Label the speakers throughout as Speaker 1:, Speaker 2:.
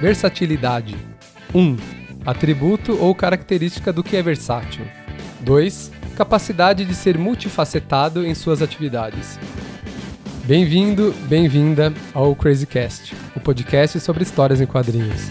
Speaker 1: Versatilidade. 1. Atributo ou característica do que é versátil. 2. Capacidade de ser multifacetado em suas atividades. Bem-vindo, bem-vinda ao Crazycast, o podcast sobre histórias em quadrinhos.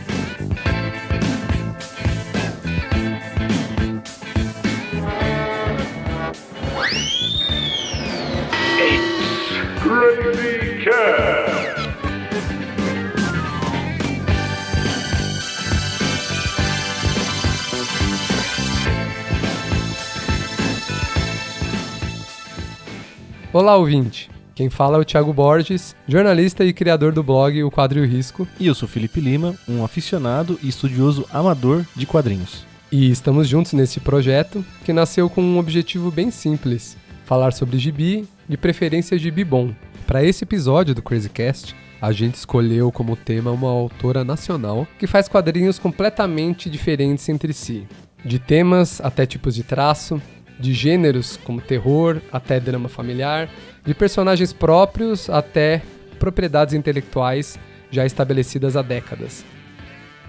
Speaker 1: Olá, ouvinte! Quem fala é o Thiago Borges, jornalista e criador do blog O Quadro e o Risco.
Speaker 2: E eu sou Felipe Lima, um aficionado e estudioso amador de quadrinhos.
Speaker 1: E estamos juntos nesse projeto que nasceu com um objetivo bem simples: falar sobre gibi, de preferência gibi bom. Para esse episódio do Crazycast, a gente escolheu como tema uma autora nacional que faz quadrinhos completamente diferentes entre si. De temas até tipos de traço, de gêneros como terror até drama familiar, de personagens próprios até propriedades intelectuais já estabelecidas há décadas.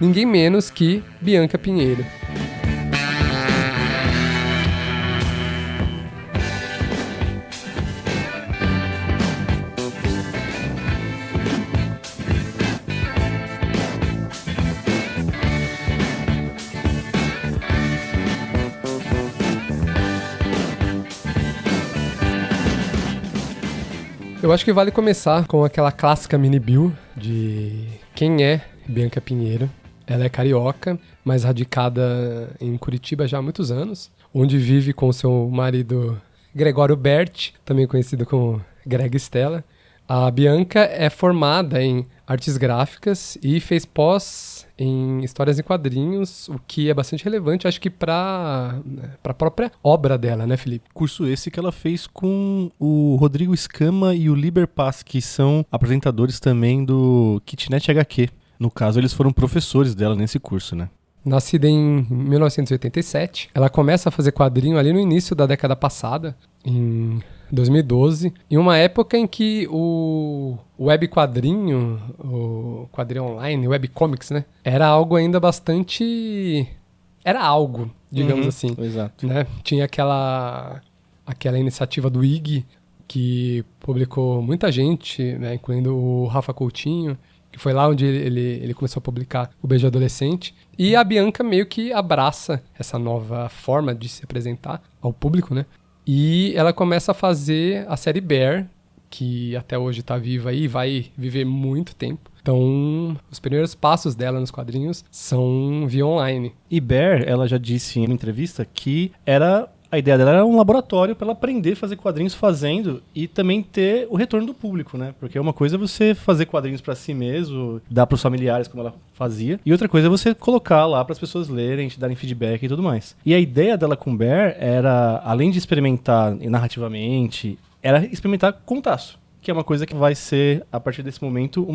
Speaker 1: Ninguém menos que Bianca Pinheiro. Eu acho que vale começar com aquela clássica mini-bio de quem é Bianca Pinheiro. Ela é carioca, mas radicada em Curitiba já há muitos anos, onde vive com seu marido Gregório Berti, também conhecido como Greg Stella. A Bianca é formada em artes gráficas e fez pós em histórias em quadrinhos, o que é bastante relevante, acho que para a própria obra dela, né, Felipe?
Speaker 2: Curso esse que ela fez com o Rodrigo Escama e o Liber Paz, que são apresentadores também do Kitnet HQ. No caso, eles foram professores dela nesse curso, né?
Speaker 1: Nascida em 1987, ela começa a fazer quadrinho ali no início da década passada, em 2012, em uma época em que o web quadrinho, o quadrinho online, o web comics, né, era algo ainda bastante... Era algo, digamos assim.
Speaker 2: Exato.
Speaker 1: Né? Tinha aquela iniciativa do IG, que publicou muita gente, né, incluindo o Rafa Coutinho, que foi lá onde ele começou a publicar o Beijo Adolescente. E a Bianca meio que abraça essa nova forma de se apresentar ao público, né? E ela começa a fazer a série Bear, que até hoje está viva e vai viver muito tempo. Então, os primeiros passos dela nos quadrinhos são via online.
Speaker 2: E Bear, ela já disse em uma entrevista que a ideia dela era um laboratório para ela aprender a fazer quadrinhos fazendo e também ter o retorno do público, né? Porque uma coisa é você fazer quadrinhos para si mesmo, dar para os familiares como ela fazia, e outra coisa é você colocar lá para as pessoas lerem, te darem feedback e tudo mais. E a ideia dela com Bear era, além de experimentar narrativamente, era experimentar com traço, que é uma coisa que vai ser, a partir desse momento,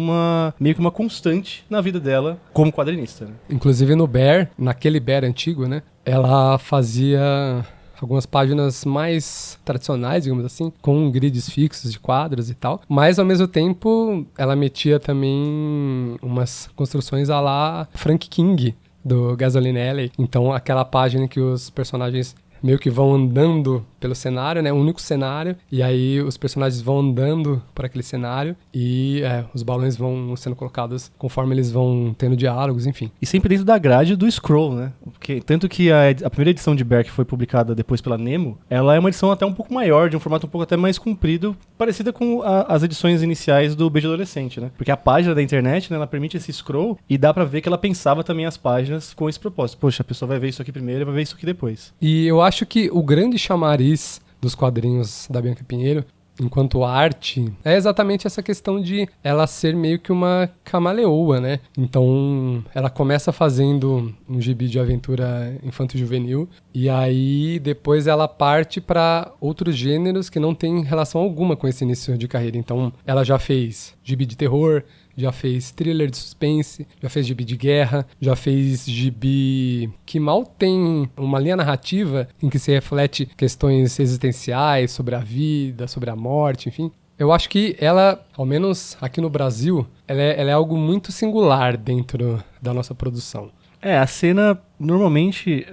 Speaker 2: meio que uma constante na vida dela como quadrinista, né?
Speaker 1: Inclusive no Bear, naquele Bear antigo, né? Ela fazia algumas páginas mais tradicionais, digamos assim, com grids fixos de quadros e tal, mas ao mesmo tempo ela metia também umas construções à la Frank King, do Gasoline Alley. Então aquela página em que os personagens meio que vão andando pelo cenário, né? Um único cenário, e aí os personagens vão andando por aquele cenário e os balões vão sendo colocados conforme eles vão tendo diálogos, enfim.
Speaker 2: E sempre dentro da grade do Scroll, né? Porque, tanto que a primeira edição de Bear, que foi publicada depois pela Nemo, ela é uma edição até um pouco maior, de um formato um pouco até mais comprido, parecida com as edições iniciais do Beijo Adolescente, né? Porque a página da internet, né, ela permite esse scroll e dá pra ver que ela pensava também as páginas com esse propósito. Poxa, a pessoa vai ver isso aqui primeiro e vai ver isso aqui depois.
Speaker 1: E eu acho que o grande chamariz dos quadrinhos da Bianca Pinheiro, enquanto arte, é exatamente essa questão de ela ser meio que uma camaleoa, né? Então, ela começa fazendo um gibi de aventura infanto-juvenil e aí depois ela parte para outros gêneros que não tem relação alguma com esse início de carreira. Então, ela já fez gibi de terror, já fez thriller de suspense, já fez gibi de guerra, já fez gibi que mal tem uma linha narrativa em que se reflete questões existenciais sobre a vida, sobre a morte, enfim. Eu acho que ela, ao menos aqui no Brasil, ela é algo muito singular dentro da nossa produção.
Speaker 2: A cena, normalmente,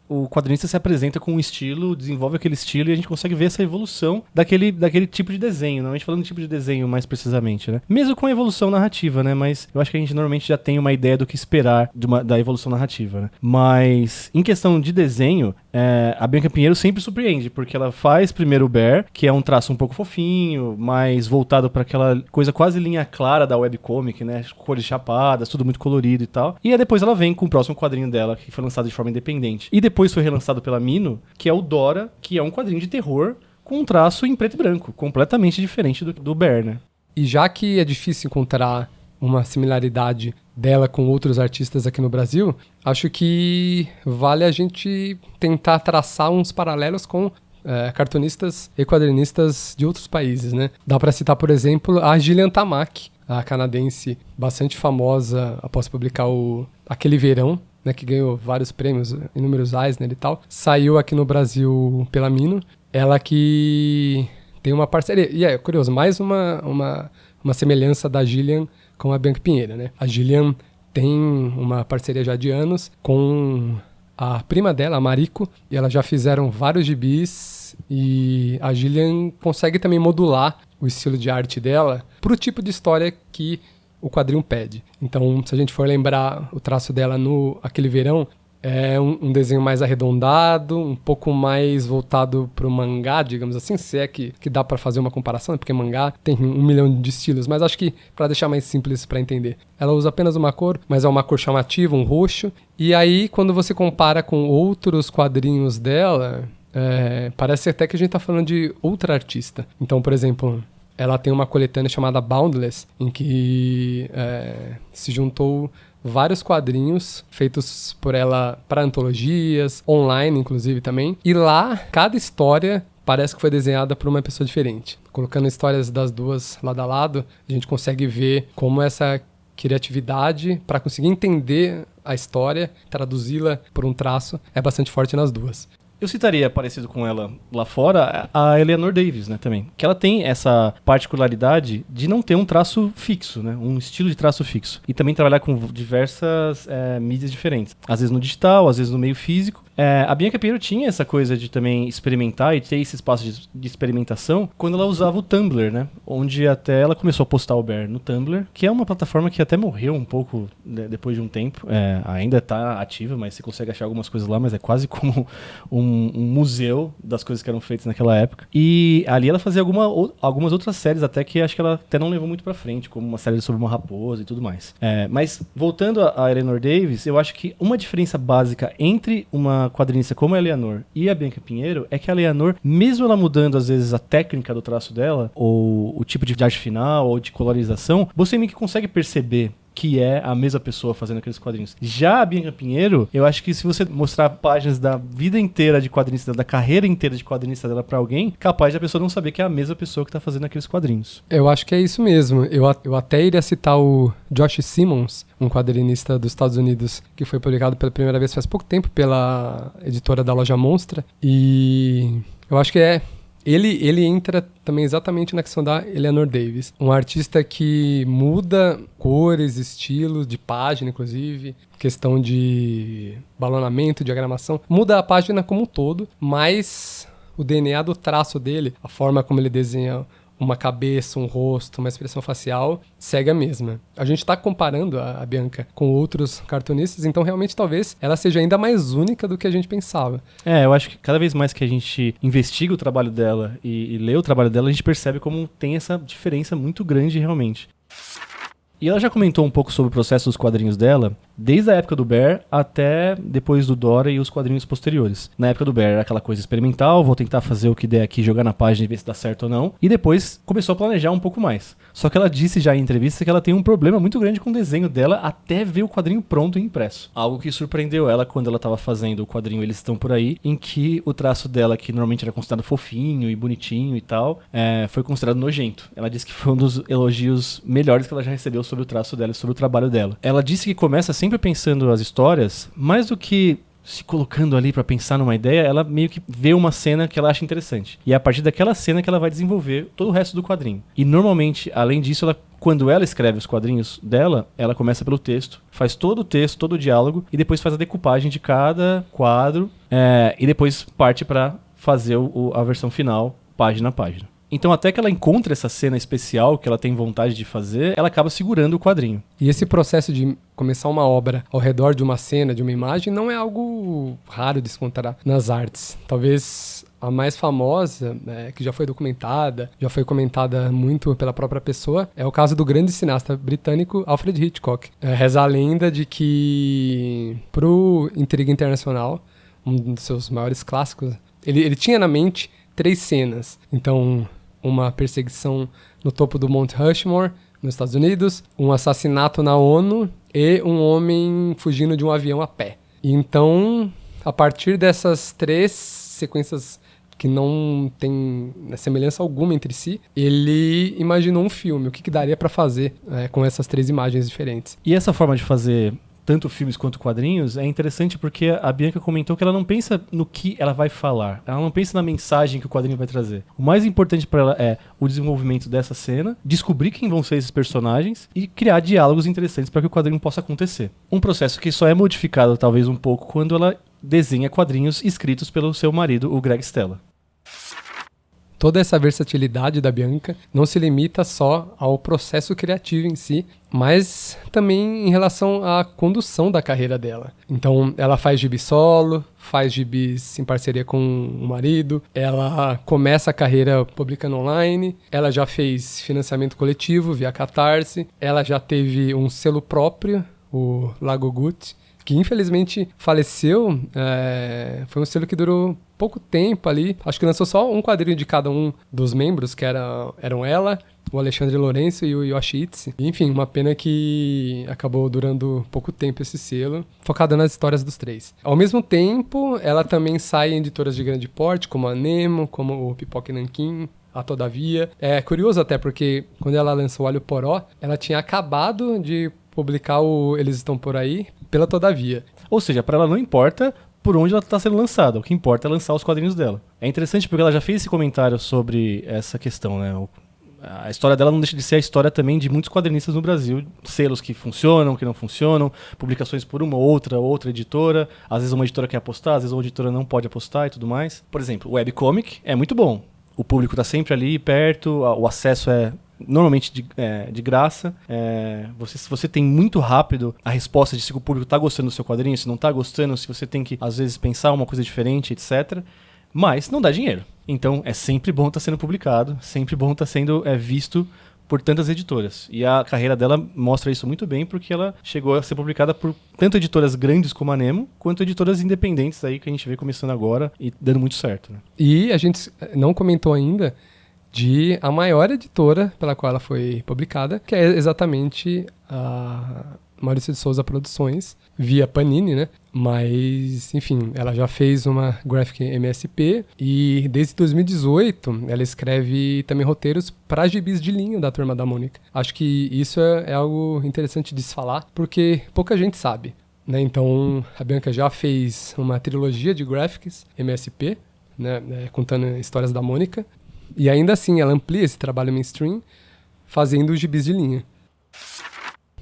Speaker 2: o quadrinista se apresenta com um estilo, desenvolve aquele estilo e a gente consegue ver essa evolução daquele tipo de desenho. Não a gente falando de tipo de desenho mais precisamente, né? Mesmo com a evolução narrativa, né? Mas eu acho que a gente normalmente já tem uma ideia do que esperar da evolução narrativa, né? Mas, em questão de desenho, a Bianca Pinheiro sempre surpreende, porque ela faz primeiro o Bear, que é um traço um pouco fofinho, mais voltado para aquela coisa quase linha clara da webcomic, né? Cores chapadas, tudo muito colorido e tal. E aí depois ela vem com o próximo quadrinho dela, que foi lançado de forma independente. E depois foi relançado pela Mino, que é o Dora, que é um quadrinho de terror com um traço em preto e branco, completamente diferente do Bear, né?
Speaker 1: E já que é difícil encontrar uma similaridade dela com outros artistas aqui no Brasil, acho que vale a gente tentar traçar uns paralelos com cartunistas e quadrinistas de outros países, né? Dá para citar, por exemplo, a Gillian Tamaki, a canadense bastante famosa após publicar Aquele Verão, né, que ganhou vários prêmios, inúmeros Eisner e tal. Saiu aqui no Brasil pela Mino. Ela que tem uma parceria. E é curioso, mais uma semelhança da Gillian com a Bianca Pinheiro, né? A Gillian tem uma parceria já de anos com a prima dela, a Mariko, e elas já fizeram vários gibis, e a Gillian consegue também modular o estilo de arte dela pro tipo de história que o quadrinho pede. Então, se a gente for lembrar o traço dela no Aquele Verão, é um desenho mais arredondado, um pouco mais voltado pro mangá, digamos assim, se é que dá pra fazer uma comparação, porque mangá tem 1 milhão de estilos, mas acho que pra deixar mais simples pra entender. Ela usa apenas uma cor, mas é uma cor chamativa, um roxo, e aí quando você compara com outros quadrinhos dela, parece até que a gente tá falando de outra artista. Então, por exemplo, ela tem uma coletânea chamada Boundless, em que se juntou vários quadrinhos feitos por ela para antologias, online inclusive também. E lá, cada história parece que foi desenhada por uma pessoa diferente. Colocando histórias das duas lado a lado, a gente consegue ver como essa criatividade para conseguir entender a história, traduzi-la por um traço, é bastante forte nas duas.
Speaker 2: Eu citaria, parecido com ela lá fora, a Eleanor Davis, né, também. Que ela tem essa particularidade de não ter um traço fixo, né? Um estilo de traço fixo. E também trabalhar com diversas mídias diferentes. Às vezes no digital, às vezes no meio físico. A Bianca Pinheiro tinha essa coisa de também experimentar e ter esse espaço de experimentação quando ela usava o Tumblr, né? Onde até ela começou a postar o Bear no Tumblr, que é uma plataforma que até morreu um pouco depois de um tempo. Ainda está ativa, mas você consegue achar algumas coisas lá, mas é quase como um museu das coisas que eram feitas naquela época. E ali ela fazia algumas outras séries até que acho que ela até não levou muito pra frente, como uma série sobre uma raposa e tudo mais. Mas voltando a Eleanor Davis, eu acho que uma diferença básica entre uma quadrinista como a Eleanor e a Bianca Pinheiro é que a Eleanor, mesmo ela mudando às vezes a técnica do traço dela, ou o tipo de arte final, ou de colorização, você meio que consegue perceber que é a mesma pessoa fazendo aqueles quadrinhos. Já a Bianca Pinheiro, eu acho que se você mostrar páginas da vida inteira de quadrinista, da carreira inteira de quadrinista dela pra alguém, capaz de a pessoa não saber que é a mesma pessoa que tá fazendo aqueles quadrinhos.
Speaker 1: Eu acho que é isso mesmo. Eu até iria citar o Josh Simmons, um quadrinista dos Estados Unidos, que foi publicado pela primeira vez faz pouco tempo pela editora da Loja Monstra, e eu acho que Ele entra também exatamente na questão da Eleanor Davis. Um artista que muda cores, estilos, de página, inclusive, questão de balonamento, diagramação. Muda a página como um todo, mas o DNA do traço dele, a forma como ele desenha uma cabeça, um rosto, uma expressão facial, segue a mesma. A gente está comparando a Bianca com outros cartunistas, então realmente talvez ela seja ainda mais única do que a gente pensava.
Speaker 2: Eu acho que cada vez mais que a gente investiga o trabalho dela e lê o trabalho dela, a gente percebe como tem essa diferença muito grande realmente. E ela já comentou um pouco sobre o processo dos quadrinhos dela, desde a época do Bear até depois do Dora e os quadrinhos posteriores. Na época do Bear era aquela coisa experimental, vou tentar fazer o que der aqui, jogar na página e ver se dá certo ou não. E depois começou a planejar um pouco mais. Só que ela disse já em entrevista que ela tem um problema muito grande com o desenho dela até ver o quadrinho pronto e impresso. Algo que surpreendeu ela quando ela estava fazendo o quadrinho Eles Estão Por Aí, em que o traço dela, que normalmente era considerado fofinho e bonitinho e tal, foi considerado nojento. Ela disse que foi um dos elogios melhores que ela já recebeu sobre o traço dela e sobre o trabalho dela. Ela disse que começa sempre pensando as histórias, mais do que se colocando ali pra pensar numa ideia, ela meio que vê uma cena que ela acha interessante. E é a partir daquela cena que ela vai desenvolver todo o resto do quadrinho. E normalmente, além disso, quando ela escreve os quadrinhos dela, ela começa pelo texto, faz todo o texto, todo o diálogo, e depois faz a decupagem de cada quadro, e depois parte pra fazer a versão final, página a página. Então, até que ela encontra essa cena especial que ela tem vontade de fazer, ela acaba segurando o quadrinho.
Speaker 1: E esse processo de começar uma obra ao redor de uma cena, de uma imagem, não é algo raro de se encontrar nas artes. Talvez a mais famosa, que já foi documentada, já foi comentada muito pela própria pessoa, é o caso do grande cineasta britânico Alfred Hitchcock. Reza a lenda de que, pro Intriga Internacional, um dos seus maiores clássicos, ele tinha na mente 3 cenas. Então, uma perseguição no topo do Mount Rushmore, nos Estados Unidos, um assassinato na ONU e um homem fugindo de um avião a pé. E então, a partir dessas 3 sequências que não tem semelhança alguma entre si, ele imaginou um filme, o que daria para fazer com essas 3 imagens diferentes.
Speaker 2: E essa forma de fazer tanto filmes quanto quadrinhos é interessante porque a Bianca comentou que ela não pensa no que ela vai falar, ela não pensa na mensagem que o quadrinho vai trazer. O mais importante para ela é o desenvolvimento dessa cena, descobrir quem vão ser esses personagens e criar diálogos interessantes para que o quadrinho possa acontecer. Um processo que só é modificado talvez um pouco quando ela desenha quadrinhos escritos pelo seu marido, o Greg Stella.
Speaker 1: Toda essa versatilidade da Bianca não se limita só ao processo criativo em si, mas também em relação à condução da carreira dela. Então, ela faz gibi solo, faz gibis em parceria com o marido, ela começa a carreira publicando online, ela já fez financiamento coletivo via Catarse, ela já teve um selo próprio, o Lago Gut, que infelizmente faleceu. Foi um selo que durou pouco tempo ali. Acho que lançou só um quadrinho de cada um dos membros, que eram ela, o Alexandre Lourenço e o Yoshi Itse. Enfim, uma pena que acabou durando pouco tempo esse selo, focado nas histórias dos 3. Ao mesmo tempo, ela também sai em editoras de grande porte, como a Nemo, como o Pipoca e Nanquim, a Todavia. É curioso até porque quando ela lançou o Alho Poró, ela tinha acabado de publicar o Eles Estão Por Aí pela Todavia.
Speaker 2: Ou seja, para ela não importa por onde ela está sendo lançada, o que importa é lançar os quadrinhos dela. É interessante porque ela já fez esse comentário sobre essa questão, né? A história dela não deixa de ser a história também de muitos quadrinistas no Brasil, selos que funcionam, que não funcionam, publicações por uma ou outra editora, às vezes uma editora quer apostar, às vezes uma editora não pode apostar e tudo mais. Por exemplo, o webcomic é muito bom, o público está sempre ali perto, o acesso é normalmente de graça. Se você tem muito rápido a resposta de se o público está gostando do seu quadrinho, se não está gostando, se você tem que, às vezes, pensar uma coisa diferente, etc. Mas não dá dinheiro. Então, é sempre bom estar sendo publicado, sempre bom estar sendo visto por tantas editoras. E a carreira dela mostra isso muito bem, porque ela chegou a ser publicada por tanto editoras grandes como a Nemo, quanto editoras independentes aí que a gente vê começando agora e dando muito certo, né?
Speaker 1: E a gente não comentou ainda de a maior editora pela qual ela foi publicada, que é exatamente a Maurício de Souza Produções, via Panini, né? Mas, enfim, ela já fez uma Graphic MSP e desde 2018 ela escreve também roteiros para gibis de linha da Turma da Mônica. Acho que isso é algo interessante de se falar, porque pouca gente sabe, né? Então, a Bianca já fez uma trilogia de graphics MSP, né? Contando histórias da Mônica. E ainda assim, ela amplia esse trabalho mainstream fazendo gibis de linha.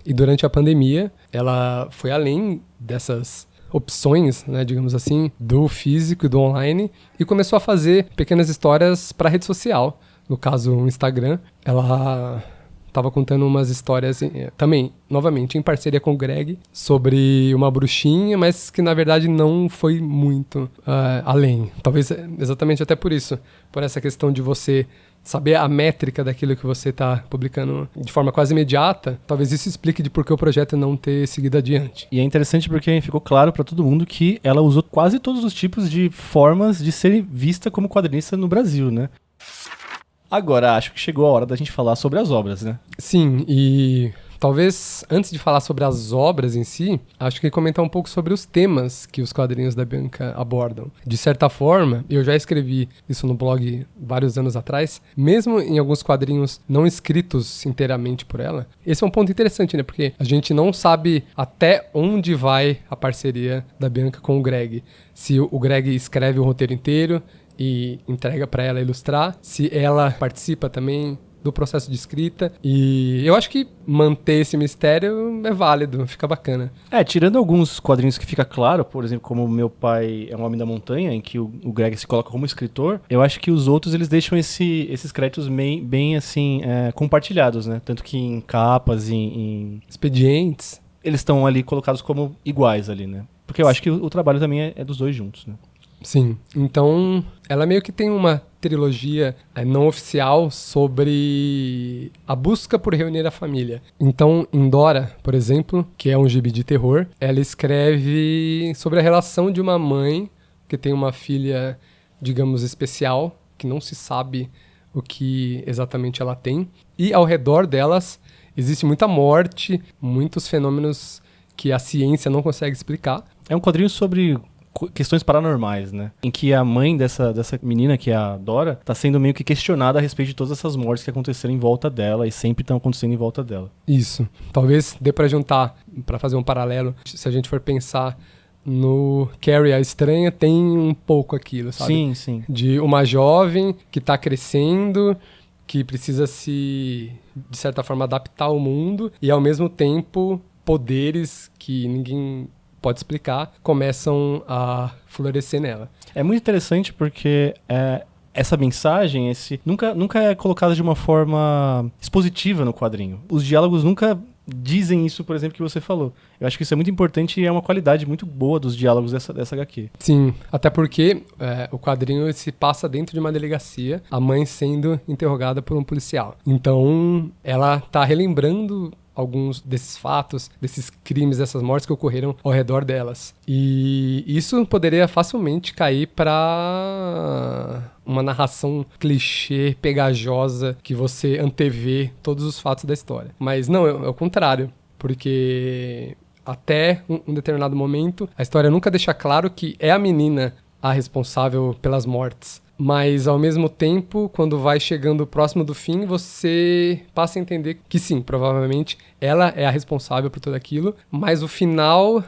Speaker 1: E durante a pandemia, ela foi além dessas opções, né, digamos assim, do físico e do online, e começou a fazer pequenas histórias para rede social. No caso, o Instagram. Ela estava contando umas histórias também, novamente, em parceria com o Greg, sobre uma bruxinha, mas que na verdade não foi muito além. Talvez exatamente até por isso, por essa questão de você saber a métrica daquilo que você está publicando de forma quase imediata, talvez isso explique de por que o projeto não ter seguido adiante.
Speaker 2: E é interessante porque ficou claro para todo mundo que ela usou quase todos os tipos de formas de ser vista como quadrinista no Brasil, né? Agora, acho que chegou a hora da gente falar sobre as obras, né?
Speaker 1: Sim, e Talvez, antes de falar sobre as obras em si, acho que comentar um pouco sobre os temas que os quadrinhos da Bianca abordam. De certa forma, eu já escrevi isso no blog vários anos atrás, mesmo em alguns quadrinhos não escritos inteiramente por ela. Esse é um ponto interessante, né? Porque a gente não sabe até onde vai a parceria da Bianca com o Greg. Se o Greg escreve o roteiro inteiro e entrega para ela ilustrar, se ela participa também do processo de escrita, e eu acho que manter esse mistério é válido, fica bacana.
Speaker 2: Tirando alguns quadrinhos que fica claro, por exemplo, como Meu Pai é um Homem da Montanha, em que o Greg se coloca como escritor, eu acho que os outros eles deixam esses créditos bem assim, compartilhados, né? Tanto que em capas, em
Speaker 1: expedientes,
Speaker 2: eles estão ali colocados como iguais ali, né? Porque eu acho que o trabalho também é dos dois juntos, né?
Speaker 1: Sim, então ela meio que tem uma trilogia não oficial sobre a busca por reunir a família. Então, em Dora, por exemplo, que é um gibi de terror, ela escreve sobre a relação de uma mãe que tem uma filha, digamos, especial, que não se sabe o que exatamente ela tem, e ao redor delas existe muita morte, muitos fenômenos que a ciência não consegue explicar.
Speaker 2: É um quadrinho sobre questões paranormais, né? Em que a mãe dessa menina, que é a Dora, tá sendo meio que questionada a respeito de todas essas mortes que aconteceram em volta dela e sempre estão acontecendo em volta dela.
Speaker 1: Isso. Talvez dê pra juntar, pra fazer um paralelo, se a gente for pensar no Carrie a Estranha, tem um pouco aquilo, sabe?
Speaker 2: Sim, sim.
Speaker 1: De uma jovem que tá crescendo, que precisa se, de certa forma, adaptar ao mundo e, ao mesmo tempo, poderes que ninguém pode explicar, começam a florescer nela.
Speaker 2: É muito interessante porque essa mensagem nunca é colocada de uma forma expositiva no quadrinho. Os diálogos nunca dizem isso, por exemplo, que você falou. Eu acho que isso é muito importante e é uma qualidade muito boa dos diálogos dessa HQ.
Speaker 1: Sim, até porque o quadrinho se passa dentro de uma delegacia, a mãe sendo interrogada por um policial. Então, ela tá relembrando alguns desses fatos, desses crimes, dessas mortes que ocorreram ao redor delas. E isso poderia facilmente cair para uma narração clichê, pegajosa, que você antevê todos os fatos da história. Mas não, é o contrário, porque até um determinado momento, a história nunca deixa claro que é a menina a responsável pelas mortes. Mas, ao mesmo tempo, quando vai chegando próximo do fim, você passa a entender que sim, provavelmente ela é a responsável por tudo aquilo, mas o final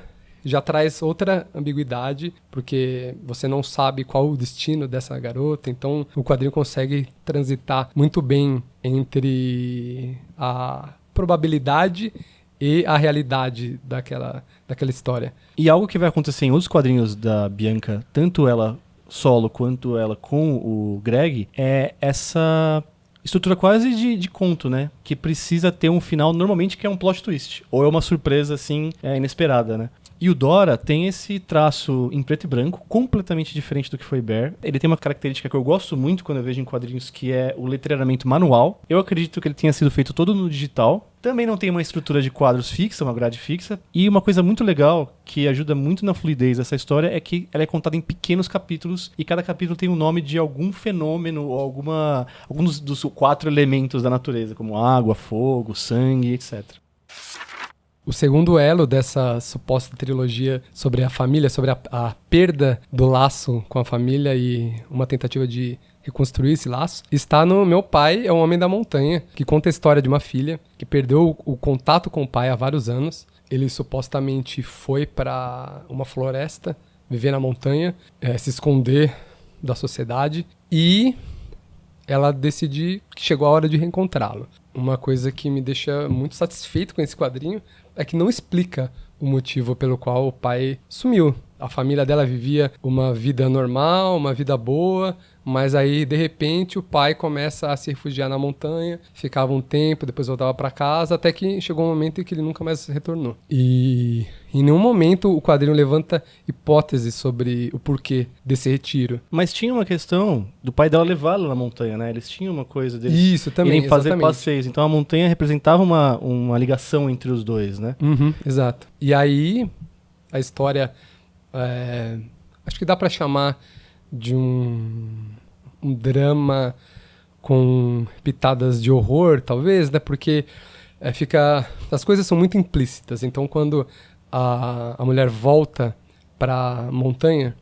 Speaker 1: já traz outra ambiguidade, porque você não sabe qual o destino dessa garota, então o quadrinho consegue transitar muito bem entre a probabilidade e a realidade daquela história.
Speaker 2: E algo que vai acontecer em outros quadrinhos da Bianca, tanto ela solo quanto ela com o Greg, é essa estrutura quase de conto, né? Que precisa ter um final, normalmente, que é um plot twist. Ou é uma surpresa, assim, inesperada, né? E o Dora tem esse traço em preto e branco, completamente diferente do que foi Bear. Ele tem uma característica que eu gosto muito quando eu vejo em quadrinhos, que é o letreiramento manual. Eu acredito que ele tenha sido feito todo no digital. Também não tem uma estrutura de quadros fixa, uma grade fixa. E uma coisa muito legal, que ajuda muito na fluidez dessa história, é que ela é contada em pequenos capítulos, e cada capítulo tem o nome de algum fenômeno, ou alguns dos 4 elementos da natureza, como água, fogo, sangue, etc.
Speaker 1: O segundo elo dessa suposta trilogia sobre a família, sobre a perda do laço com a família e uma tentativa de reconstruir esse laço, está no Meu Pai é um Homem da Montanha, que conta a história de uma filha que perdeu o contato com o pai há vários anos. Ele supostamente foi para uma floresta, viver na montanha, se esconder da sociedade, e ela decide que chegou a hora de reencontrá-lo. Uma coisa que me deixa muito satisfeito com esse quadrinho é que não explica o motivo pelo qual o pai sumiu. A família dela vivia uma vida normal, uma vida boa, mas aí, de repente, o pai começa a se refugiar na montanha, ficava um tempo, depois voltava para casa, até que chegou um momento em que ele nunca mais retornou. E em nenhum momento o quadrinho levanta hipóteses sobre o porquê desse retiro.
Speaker 2: Mas tinha uma questão do pai dela levá-la na montanha, né? Eles tinham uma coisa deles
Speaker 1: Isso, também,
Speaker 2: irem fazer
Speaker 1: exatamente.
Speaker 2: passeios. Então a montanha representava uma ligação entre os dois, né?
Speaker 1: Uhum, exato. E aí, a história, acho que dá para chamar de um drama com pitadas de horror, talvez, né? Porque as coisas são muito implícitas. Então, quando a mulher volta para a montanha,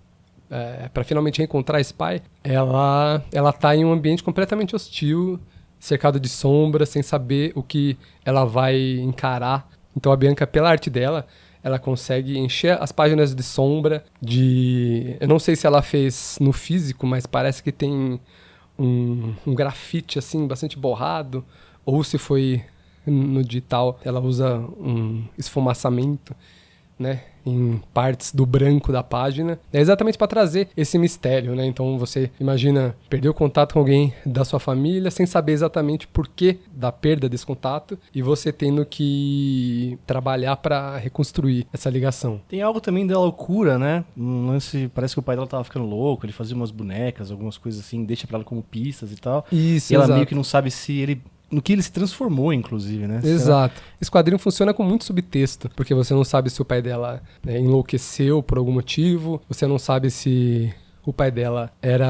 Speaker 1: para finalmente reencontrar esse pai, ela tá em um ambiente completamente hostil, cercado de sombra, sem saber o que ela vai encarar. Então a Bianca, pela arte dela, ela consegue encher as páginas de sombra, eu não sei se ela fez no físico, mas parece que tem um grafite assim, bastante borrado, ou se foi no digital, ela usa um esfumaçamento, né, em partes do branco da página. É exatamente para trazer esse mistério, né? Então você imagina perder o contato com alguém da sua família sem saber exatamente por que da perda desse contato e você tendo que trabalhar para reconstruir essa ligação.
Speaker 2: Tem algo também da loucura, né? Um lance, parece que o pai dela tava ficando louco, ele fazia umas bonecas, algumas coisas assim, deixa para ela como pistas e tal.
Speaker 1: Isso,
Speaker 2: e ela
Speaker 1: exato.
Speaker 2: meio que não sabe no que ele se transformou, inclusive, né?
Speaker 1: Exato. Esse quadrinho funciona com muito subtexto, porque você não sabe se o pai dela enlouqueceu por algum motivo, você não sabe se o pai dela era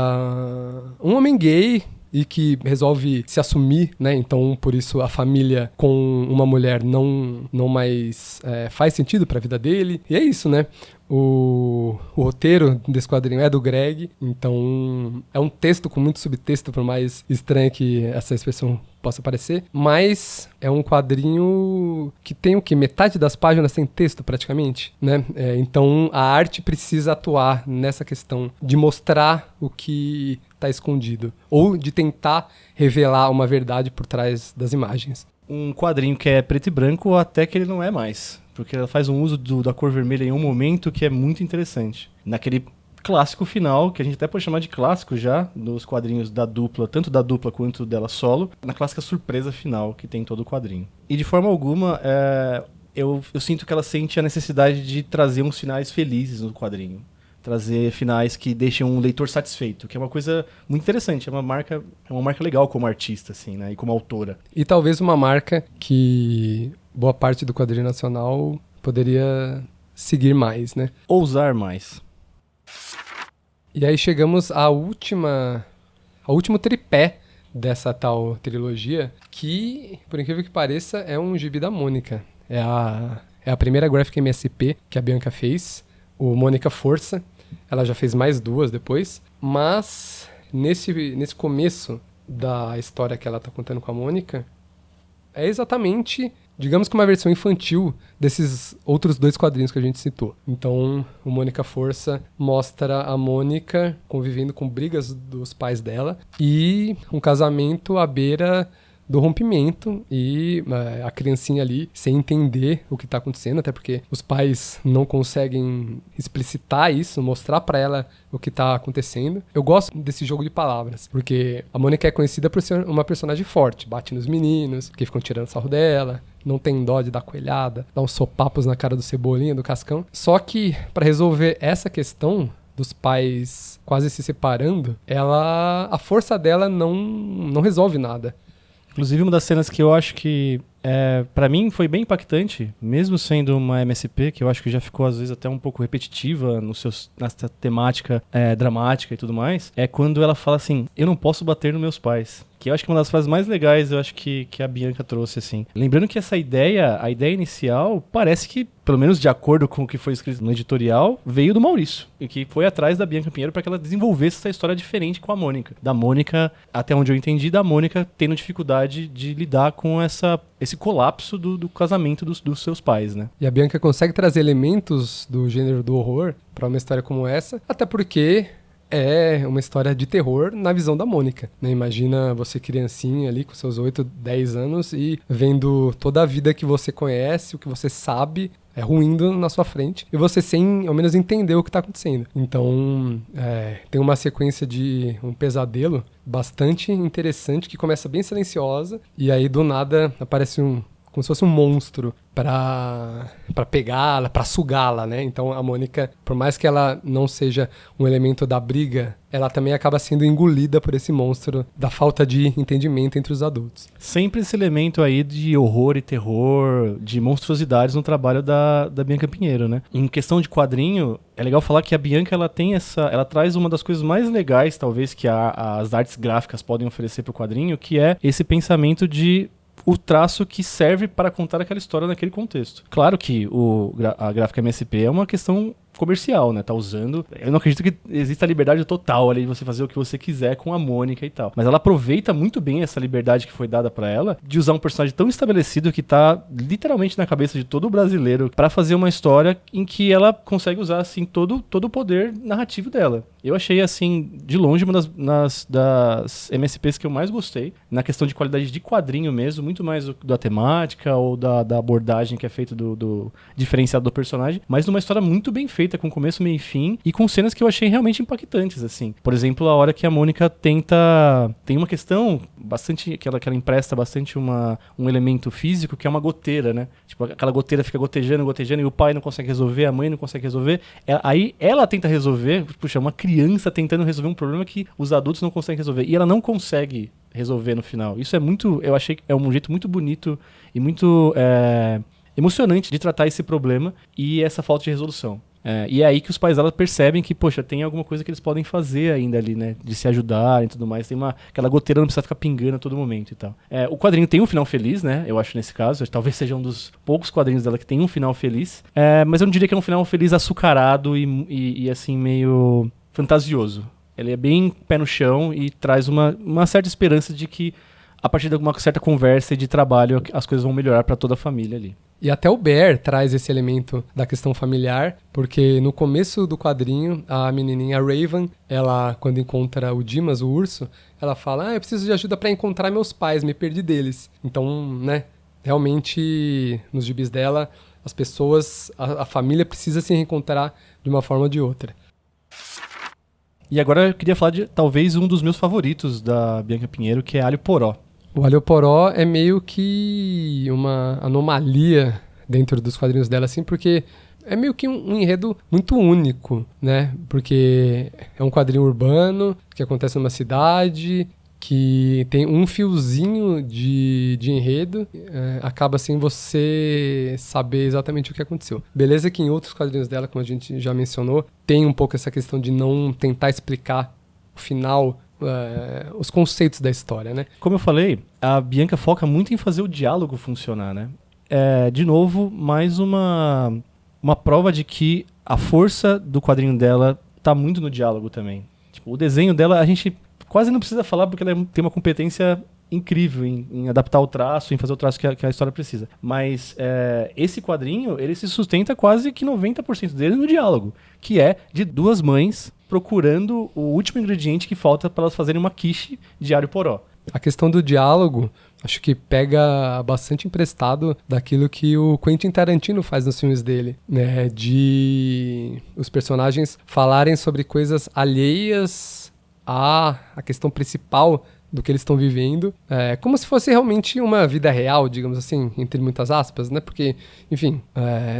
Speaker 1: um homem gay e que resolve se assumir, né? Então, por isso, a família com uma mulher não mais faz sentido para a vida dele. E é isso, né? O roteiro desse quadrinho é do Greg, então é um texto com muito subtexto, por mais estranho que essa expressão possa parecer, mas é um quadrinho que tem o quê? Metade das páginas tem texto praticamente, né? Então a arte precisa atuar nessa questão de mostrar o que está escondido, ou de tentar revelar uma verdade por trás das imagens.
Speaker 2: Um quadrinho que é preto e branco até que ele não é mais. Porque ela faz um uso da cor vermelha em um momento que é muito interessante. Naquele clássico final, que a gente até pode chamar de clássico já, dos quadrinhos da dupla, tanto da dupla quanto dela solo, na clássica surpresa final que tem em todo o quadrinho. E de forma alguma, eu sinto que ela sente a necessidade de trazer uns finais felizes no quadrinho. Trazer finais que deixem um leitor satisfeito, que é uma coisa muito interessante, é uma marca legal como artista, assim, né, e como autora.
Speaker 1: E talvez uma marca que boa parte do quadrinho nacional poderia seguir mais, né?
Speaker 2: Ousar mais.
Speaker 1: E aí chegamos ao último tripé dessa tal trilogia, que, por incrível que pareça, é um gibi da Mônica. É a primeira Graphic MSP que a Bianca fez, o Mônica Força. Ela já fez mais duas depois, mas nesse começo da história que ela tá contando com a Mônica, é exatamente, digamos que uma versão infantil desses outros dois quadrinhos que a gente citou. Então, o Mônica Força mostra a Mônica convivendo com brigas dos pais dela e um casamento à beira do rompimento e a criancinha ali sem entender o que tá acontecendo, até porque os pais não conseguem explicitar isso, mostrar pra ela o que tá acontecendo. Eu gosto desse jogo de palavras, porque a Mônica é conhecida por ser uma personagem forte, bate nos meninos, que ficam tirando sarro dela, não tem dó de dar coelhada, dá uns sopapos na cara do Cebolinha, do Cascão. Só que, pra resolver essa questão dos pais quase se separando, a força dela não resolve nada.
Speaker 2: Inclusive, uma das cenas que eu acho que, pra mim, foi bem impactante, mesmo sendo uma MSP, que eu acho que já ficou, às vezes, até um pouco repetitiva nessa temática dramática e tudo mais, é quando ela fala assim, eu não posso bater nos meus pais. Que eu acho que é uma das frases mais legais, eu acho que a Bianca trouxe, assim. Lembrando que a ideia inicial, parece que, pelo menos de acordo com o que foi escrito no editorial, veio do Maurício. E que foi atrás da Bianca Pinheiro para que ela desenvolvesse essa história diferente com a Mônica. Da Mônica, até onde eu entendi, da Mônica tendo dificuldade de lidar com esse colapso do casamento dos seus pais, né?
Speaker 1: E a Bianca consegue trazer elementos do gênero do horror para uma história como essa, até porque é uma história de terror na visão da Mônica, né? Imagina você criancinha ali com seus 8, 10 anos e vendo toda a vida que você conhece, o que você sabe, ruindo na sua frente, e você sem, ao menos, entender o que está acontecendo. Então, tem uma sequência de um pesadelo bastante interessante que começa bem silenciosa, e aí, do nada, aparece como se fosse um monstro pra pegá-la, pra sugá-la, né? Então a Mônica, por mais que ela não seja um elemento da briga, ela também acaba sendo engolida por esse monstro da falta de entendimento entre os adultos.
Speaker 2: Sempre esse elemento aí de horror e terror, de monstruosidades no trabalho da Bianca Pinheiro, né? Em questão de quadrinho, é legal falar que a Bianca, ela traz uma das coisas mais legais, talvez, que as artes gráficas podem oferecer pro quadrinho, que é esse pensamento de o traço que serve para contar aquela história naquele contexto. Claro que a gráfica MSP é uma questão comercial, né? Tá usando... Eu não acredito que exista a liberdade total ali de você fazer o que você quiser com a Mônica e tal. Mas ela aproveita muito bem essa liberdade que foi dada pra ela de usar um personagem tão estabelecido que tá literalmente na cabeça de todo brasileiro pra fazer uma história em que ela consegue usar, assim, todo o poder narrativo dela. Eu achei, assim, de longe, uma das MSPs que eu mais gostei, na questão de qualidade de quadrinho mesmo, muito mais da temática ou da abordagem que é feita do diferenciado do personagem, mas numa história muito bem feita, com começo, meio e fim, e com cenas que eu achei realmente impactantes, assim. Por exemplo, a hora que a Mônica tem uma questão bastante, que ela empresta bastante um elemento físico, que é uma goteira, né? Tipo, aquela goteira fica gotejando, e o pai não consegue resolver, a mãe não consegue resolver, aí ela tenta resolver, puxa, uma criança tentando resolver um problema que os adultos não conseguem resolver, e ela não consegue resolver no final. Isso é muito, eu achei que é um jeito muito bonito e muito emocionante de tratar esse problema e essa falta de resolução. E é aí que os pais dela percebem que, poxa, tem alguma coisa que eles podem fazer ainda ali, né? De se ajudar e tudo mais. Tem aquela goteira não precisa ficar pingando a todo momento e tal. O quadrinho tem um final feliz, né? Eu acho, nesse caso. Talvez seja um dos poucos quadrinhos dela que tem um final feliz. Mas eu não diria que é um final feliz açucarado e assim, meio fantasioso. Ele é bem pé no chão e traz uma certa esperança de que, a partir de uma certa conversa e de trabalho, as coisas vão melhorar para toda a família ali.
Speaker 1: E até o Bear traz esse elemento da questão familiar, porque no começo do quadrinho, a menininha Raven, ela, quando encontra o Dimas, o urso, ela fala, eu preciso de ajuda para encontrar meus pais, me perdi deles. Então, né, realmente, nos gibis dela, as pessoas, a família precisa se reencontrar de uma forma ou de outra.
Speaker 2: E agora eu queria falar de, talvez, um dos meus favoritos da Bianca Pinheiro, que é Alho Poró.
Speaker 1: O Alho Poró é meio que uma anomalia dentro dos quadrinhos dela, assim, porque é meio que um enredo muito único, né? Porque é um quadrinho urbano que acontece numa cidade, que tem um fiozinho de enredo, acaba sem você saber exatamente o que aconteceu. Beleza que em outros quadrinhos dela, como a gente já mencionou, tem um pouco essa questão de não tentar explicar o final, os conceitos da história, né?
Speaker 2: Como eu falei, a Bianca foca muito em fazer o diálogo funcionar, né? De novo, mais uma prova de que a força do quadrinho dela tá muito no diálogo também. Tipo, o desenho dela, a gente quase não precisa falar porque ela tem uma competência incrível em adaptar o traço, em fazer o traço que a história precisa. Mas esse quadrinho, ele se sustenta quase que 90% dele no diálogo, que é de duas mães procurando o último ingrediente que falta para elas fazerem uma quiche de alho poró.
Speaker 1: A questão do diálogo, acho que pega bastante emprestado daquilo que o Quentin Tarantino faz nos filmes dele, né? De os personagens falarem sobre coisas alheias à questão principal do que eles estão vivendo, como se fosse realmente uma vida real, digamos assim, entre muitas aspas, né? Porque, enfim,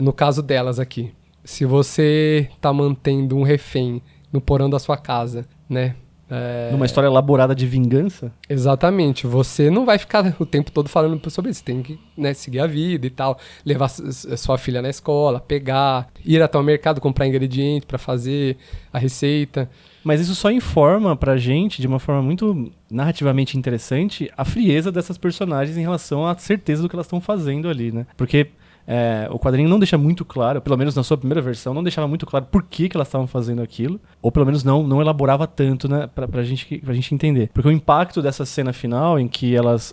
Speaker 1: no caso delas aqui, se você tá mantendo um refém no porão da sua casa, né?
Speaker 2: Numa história elaborada de vingança?
Speaker 1: Exatamente. Você não vai ficar o tempo todo falando sobre isso. Você tem que, né, seguir a vida e tal. Levar sua filha na escola, pegar, ir até o mercado, comprar ingrediente para fazer a receita.
Speaker 2: Mas isso só informa pra gente, de uma forma muito narrativamente interessante, a frieza dessas personagens em relação à certeza do que elas estão fazendo ali, né? Porque o quadrinho não deixa muito claro, pelo menos na sua primeira versão, não deixava muito claro por que elas estavam fazendo aquilo, ou pelo menos não elaborava tanto, né, pra gente entender. Porque o impacto dessa cena final, em que elas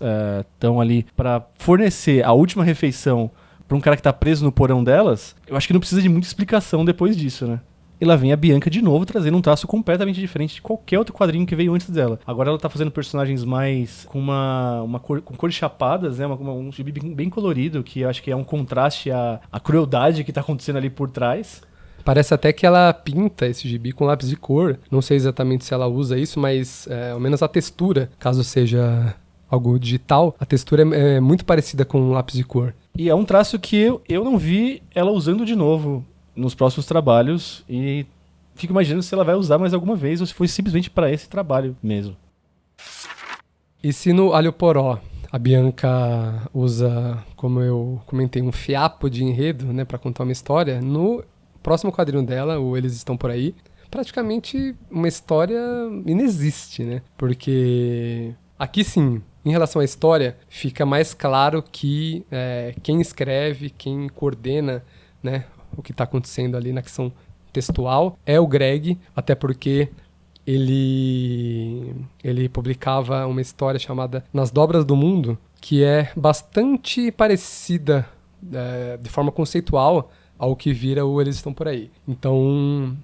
Speaker 2: estão ali pra fornecer a última refeição pra um cara que tá preso no porão delas, eu acho que não precisa de muita explicação depois disso, né? E lá vem a Bianca de novo, trazendo um traço completamente diferente de qualquer outro quadrinho que veio antes dela. Agora ela tá fazendo personagens mais com com cores chapadas, né? Um gibi bem colorido, que eu acho que é um contraste à crueldade que tá acontecendo ali por trás.
Speaker 1: Parece até que ela pinta esse gibi com lápis de cor. Não sei exatamente se ela usa isso, mas ao menos a textura, caso seja algo digital, a textura é muito parecida com lápis de cor.
Speaker 2: E é um traço que eu não vi ela usando de novo nos próximos trabalhos, e fico imaginando se ela vai usar mais alguma vez ou se foi simplesmente para esse trabalho mesmo.
Speaker 1: E se no Alho Poró a Bianca usa, como eu comentei, um fiapo de enredo, né, para contar uma história, no próximo quadrinho dela, o Eles Estão Por Aí, praticamente uma história inexiste, né? Porque aqui sim, Em relação à história, fica mais claro que quem escreve, quem coordena, né, o que está acontecendo ali na questão textual é o Greg, até porque ele publicava uma história chamada Nas Dobras do Mundo, que é bastante parecida de forma conceitual ao que vira o Eles Estão Por Aí. Então,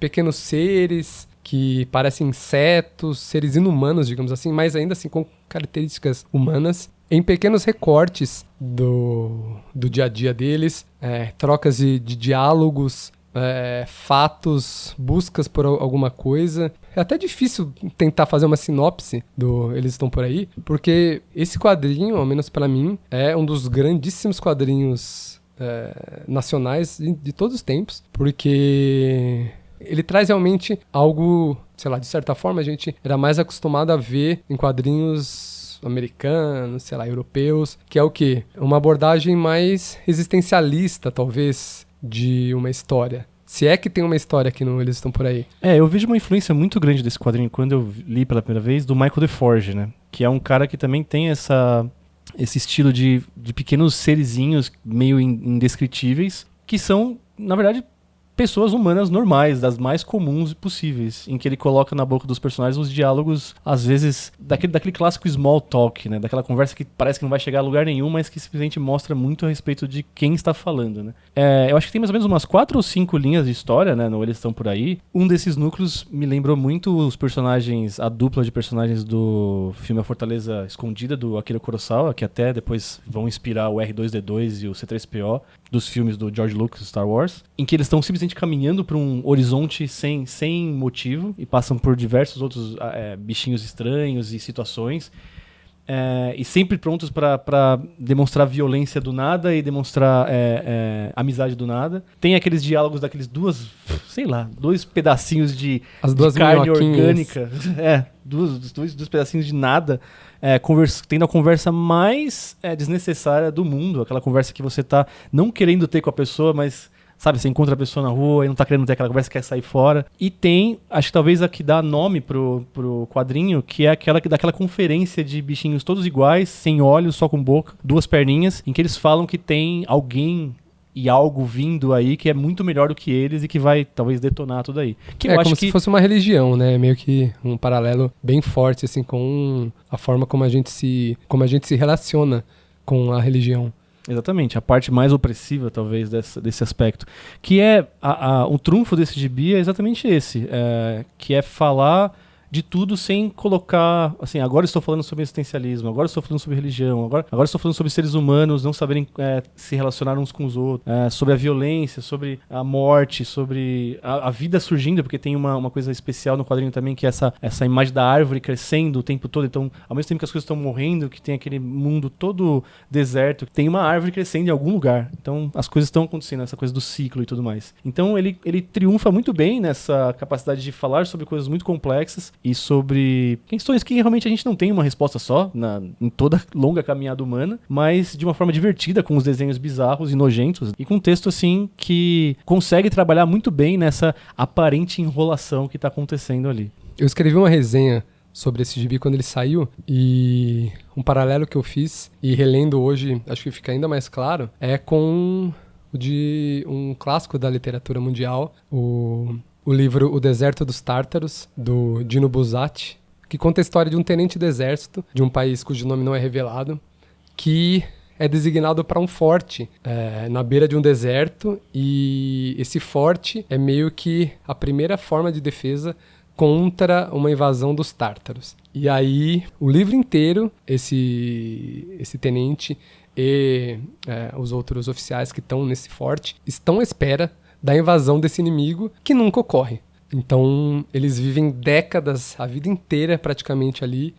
Speaker 1: pequenos seres que parecem insetos, seres inumanos, digamos assim, mas ainda assim com características humanas, em pequenos recortes do dia a dia deles, trocas de diálogos, fatos, buscas por alguma coisa. É até difícil tentar fazer uma sinopse do Eles Estão Por Aí, porque esse quadrinho, ao menos pra mim, é um dos grandíssimos quadrinhos nacionais de todos os tempos, porque ele traz realmente algo, sei lá, de certa forma a gente era mais acostumado a ver em quadrinhos americanos, sei lá, europeus, que é o quê? Uma abordagem mais existencialista, talvez, de uma história. Se é que tem uma história aqui no Eles Estão Por Aí.
Speaker 2: Eu vejo uma influência muito grande desse quadrinho quando eu li pela primeira vez, do Michael DeForge, né? Que é um cara que também tem esse estilo de pequenos serizinhos meio indescritíveis, que são, na verdade, pessoas humanas normais, das mais comuns possíveis, em que ele coloca na boca dos personagens os diálogos, às vezes, daquele clássico small talk, né? Daquela conversa que parece que não vai chegar a lugar nenhum, mas que simplesmente mostra muito a respeito de quem está falando, né? Eu acho que tem mais ou menos umas 4 ou 5 linhas de história, né? No Eles Estão Por Aí. Um desses núcleos me lembrou muito os personagens, a dupla de personagens do filme A Fortaleza Escondida, do Akira Kurosawa, que até depois vão inspirar o R2-D2 e o C-3PO, dos filmes do George Lucas, Star Wars, em que eles estão simplesmente caminhando para um horizonte sem motivo e passam por diversos outros bichinhos estranhos e situações, e sempre prontos para demonstrar violência do nada e demonstrar amizade do nada. Tem aqueles diálogos daqueles dois pedacinhos de carne orgânica, dois pedacinhos de nada, tendo a conversa mais desnecessária do mundo, aquela conversa que você tá não querendo ter com a pessoa, mas sabe, você encontra a pessoa na rua e não tá querendo ter aquela conversa, quer sair fora. E tem, acho que talvez a que dá nome pro quadrinho, que é aquela que dá aquela conferência de bichinhos todos iguais, sem olhos, só com boca, 2 perninhas, em que eles falam que tem alguém e algo vindo aí que é muito melhor do que eles e que vai talvez detonar tudo aí. Que eu acho
Speaker 1: como se fosse uma religião, né? Meio que um paralelo bem forte assim com a forma como a gente se relaciona com a religião.
Speaker 2: Exatamente, a parte mais opressiva, talvez, desse aspecto. Que o trunfo desse gibi é exatamente esse, que é falar de tudo sem colocar, assim, agora estou falando sobre existencialismo, agora estou falando sobre religião, agora estou falando sobre seres humanos não saberem se relacionar uns com os outros, sobre a violência, sobre a morte, sobre a vida surgindo, porque tem uma coisa especial no quadrinho também, que é essa imagem da árvore crescendo o tempo todo, então, ao mesmo tempo que as coisas estão morrendo, que tem aquele mundo todo deserto, tem uma árvore crescendo em algum lugar, então as coisas estão acontecendo, essa coisa do ciclo e tudo mais. Então ele triunfa muito bem nessa capacidade de falar sobre coisas muito complexas e sobre questões que realmente a gente não tem uma resposta só em toda a longa caminhada humana, mas de uma forma divertida, com os desenhos bizarros e nojentos, e com um texto assim que consegue trabalhar muito bem nessa aparente enrolação que está acontecendo ali.
Speaker 1: Eu escrevi uma resenha sobre esse gibi quando ele saiu, e um paralelo que eu fiz, e relendo hoje, acho que fica ainda mais claro, é com o de um clássico da literatura mundial, o livro O Deserto dos Tártaros, do Dino Buzzati, que conta a história de um tenente do exército, de um país cujo nome não é revelado, que é designado para um forte na beira de um deserto, e esse forte é meio que a primeira forma de defesa contra uma invasão dos tártaros. E aí, o livro inteiro, esse tenente e os outros oficiais que estão nesse forte estão à espera da invasão desse inimigo que nunca ocorre. Então, eles vivem décadas, a vida inteira praticamente ali,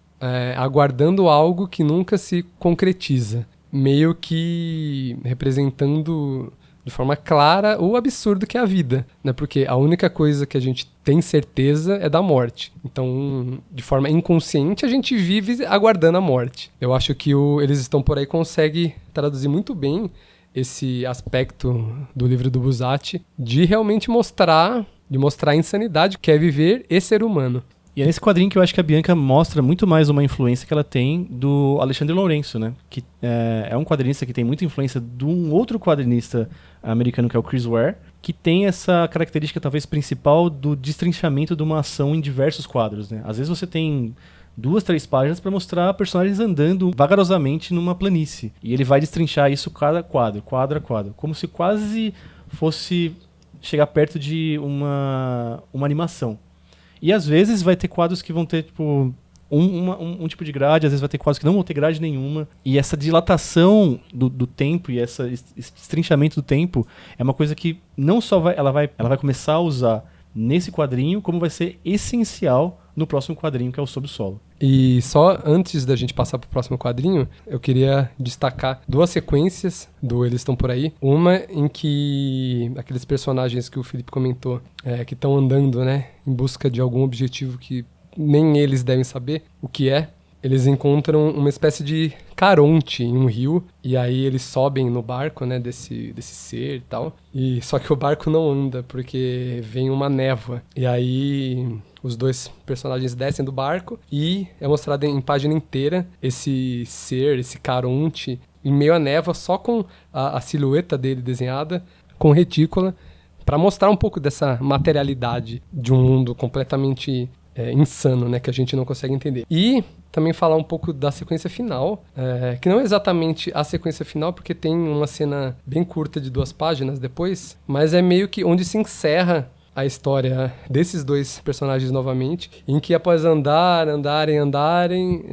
Speaker 1: aguardando algo que nunca se concretiza. Meio que representando de forma clara o absurdo que é a vida, né? Porque a única coisa que a gente tem certeza é da morte. Então, de forma inconsciente, a gente vive aguardando a morte. Eu acho que Eles Estão Por Aí consegue traduzir muito bem esse aspecto do livro do Buzzati de realmente mostrar a insanidade que é viver e ser humano.
Speaker 2: E é nesse quadrinho que eu acho que a Bianca mostra muito mais uma influência que ela tem do Alexandre Lourenço, né? Que é um quadrinista que tem muita influência de um outro quadrinista americano que é o Chris Ware, que tem essa característica talvez principal do destrinchamento de uma ação em diversos quadros, né? Às vezes você tem 2, 3 páginas para mostrar personagens andando vagarosamente numa planície. E ele vai destrinchar isso cada quadro a quadro. Como se quase fosse chegar perto de uma animação. E às vezes vai ter quadros que vão ter, tipo, um tipo de grade, às vezes vai ter quadros que não vão ter grade nenhuma. E essa dilatação do tempo e esse destrinchamento do tempo é uma coisa que não só ela vai começar a usar nesse quadrinho, como vai ser essencial no próximo quadrinho, que é o Sob o Solo.
Speaker 1: E só antes da gente passar pro próximo quadrinho, eu queria destacar 2 sequências do Eles Estão Por Aí. Uma em que aqueles personagens que o Felipe comentou, que estão andando, né, em busca de algum objetivo que nem eles devem saber o que é, eles encontram uma espécie de caronte em um rio, e aí eles sobem no barco, né, desse ser e tal. E só que o barco não anda, porque vem uma névoa. E aí os 2 personagens descem do barco e é mostrado em página inteira esse ser, esse caronte, em meio à névoa, só com a silhueta dele desenhada, com retícula, para mostrar um pouco dessa materialidade de um mundo completamente insano, né, que a gente não consegue entender. E também falar um pouco da sequência final, que não é exatamente a sequência final, porque tem uma cena bem curta de 2 páginas depois, mas é meio que onde se encerra a história desses 2 personagens novamente, em que após andarem,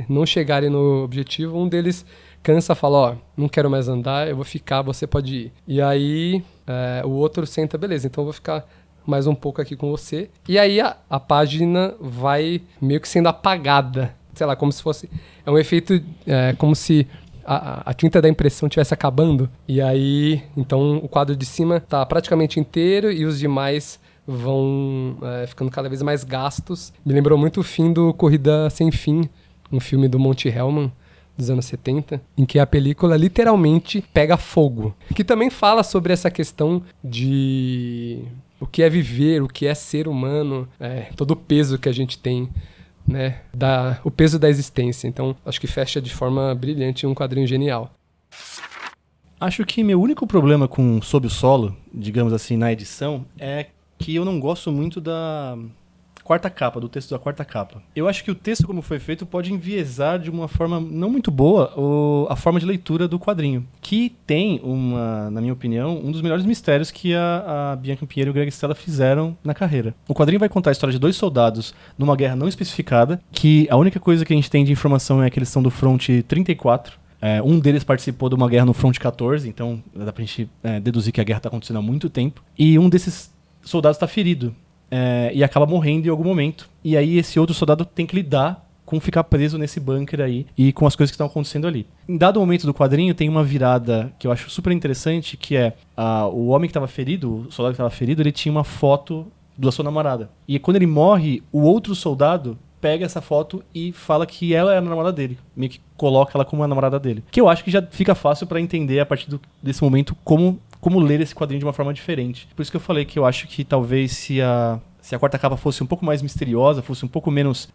Speaker 1: não chegarem no objetivo, um deles cansa e fala, ó, não quero mais andar, eu vou ficar, você pode ir. E aí o outro senta, beleza, então eu vou ficar mais um pouco aqui com você. E aí a página vai meio que sendo apagada. Sei lá, como se fosse... É um efeito como se a tinta da impressão estivesse acabando. E aí, então, o quadro de cima tá praticamente inteiro e os demais vão ficando cada vez mais gastos. Me lembrou muito o fim do Corrida Sem Fim, um filme do Monte Hellman, dos anos 70, em que a película literalmente pega fogo. Que também fala sobre essa questão de o que é viver, o que é ser humano, todo o peso que a gente tem, né, o peso da existência. Então, acho que fecha de forma brilhante um quadrinho genial.
Speaker 2: Acho que meu único problema com Sob o Solo, digamos assim, na edição, é que eu não gosto muito da quarta capa, do texto da quarta capa. Eu acho que o texto, como foi feito, pode enviesar de uma forma não muito boa a forma de leitura do quadrinho, que tem, na minha opinião, um dos melhores mistérios que a Bianca Pinheiro e o Greg Stella fizeram na carreira. O quadrinho vai contar a história de 2 soldados numa guerra não especificada, que a única coisa que a gente tem de informação é que eles são do fronte 34. Um deles participou de uma guerra no fronte 14, então dá pra gente deduzir que a guerra tá acontecendo há muito tempo. E um desses soldados está ferido. E acaba morrendo em algum momento. E aí esse outro soldado tem que lidar com ficar preso nesse bunker aí e com as coisas que estão acontecendo ali. Em dado momento do quadrinho tem uma virada que eu acho super interessante, que é o homem que estava ferido, o soldado que estava ferido, ele tinha uma foto da sua namorada. E quando ele morre, o outro soldado pega essa foto e fala que ela é a namorada dele. Meio que coloca ela como a namorada dele. Que eu acho que já fica fácil para entender a partir desse momento como ler esse quadrinho de uma forma diferente. Por isso que eu falei que eu acho que talvez se a quarta capa fosse um pouco mais misteriosa, fosse um pouco menos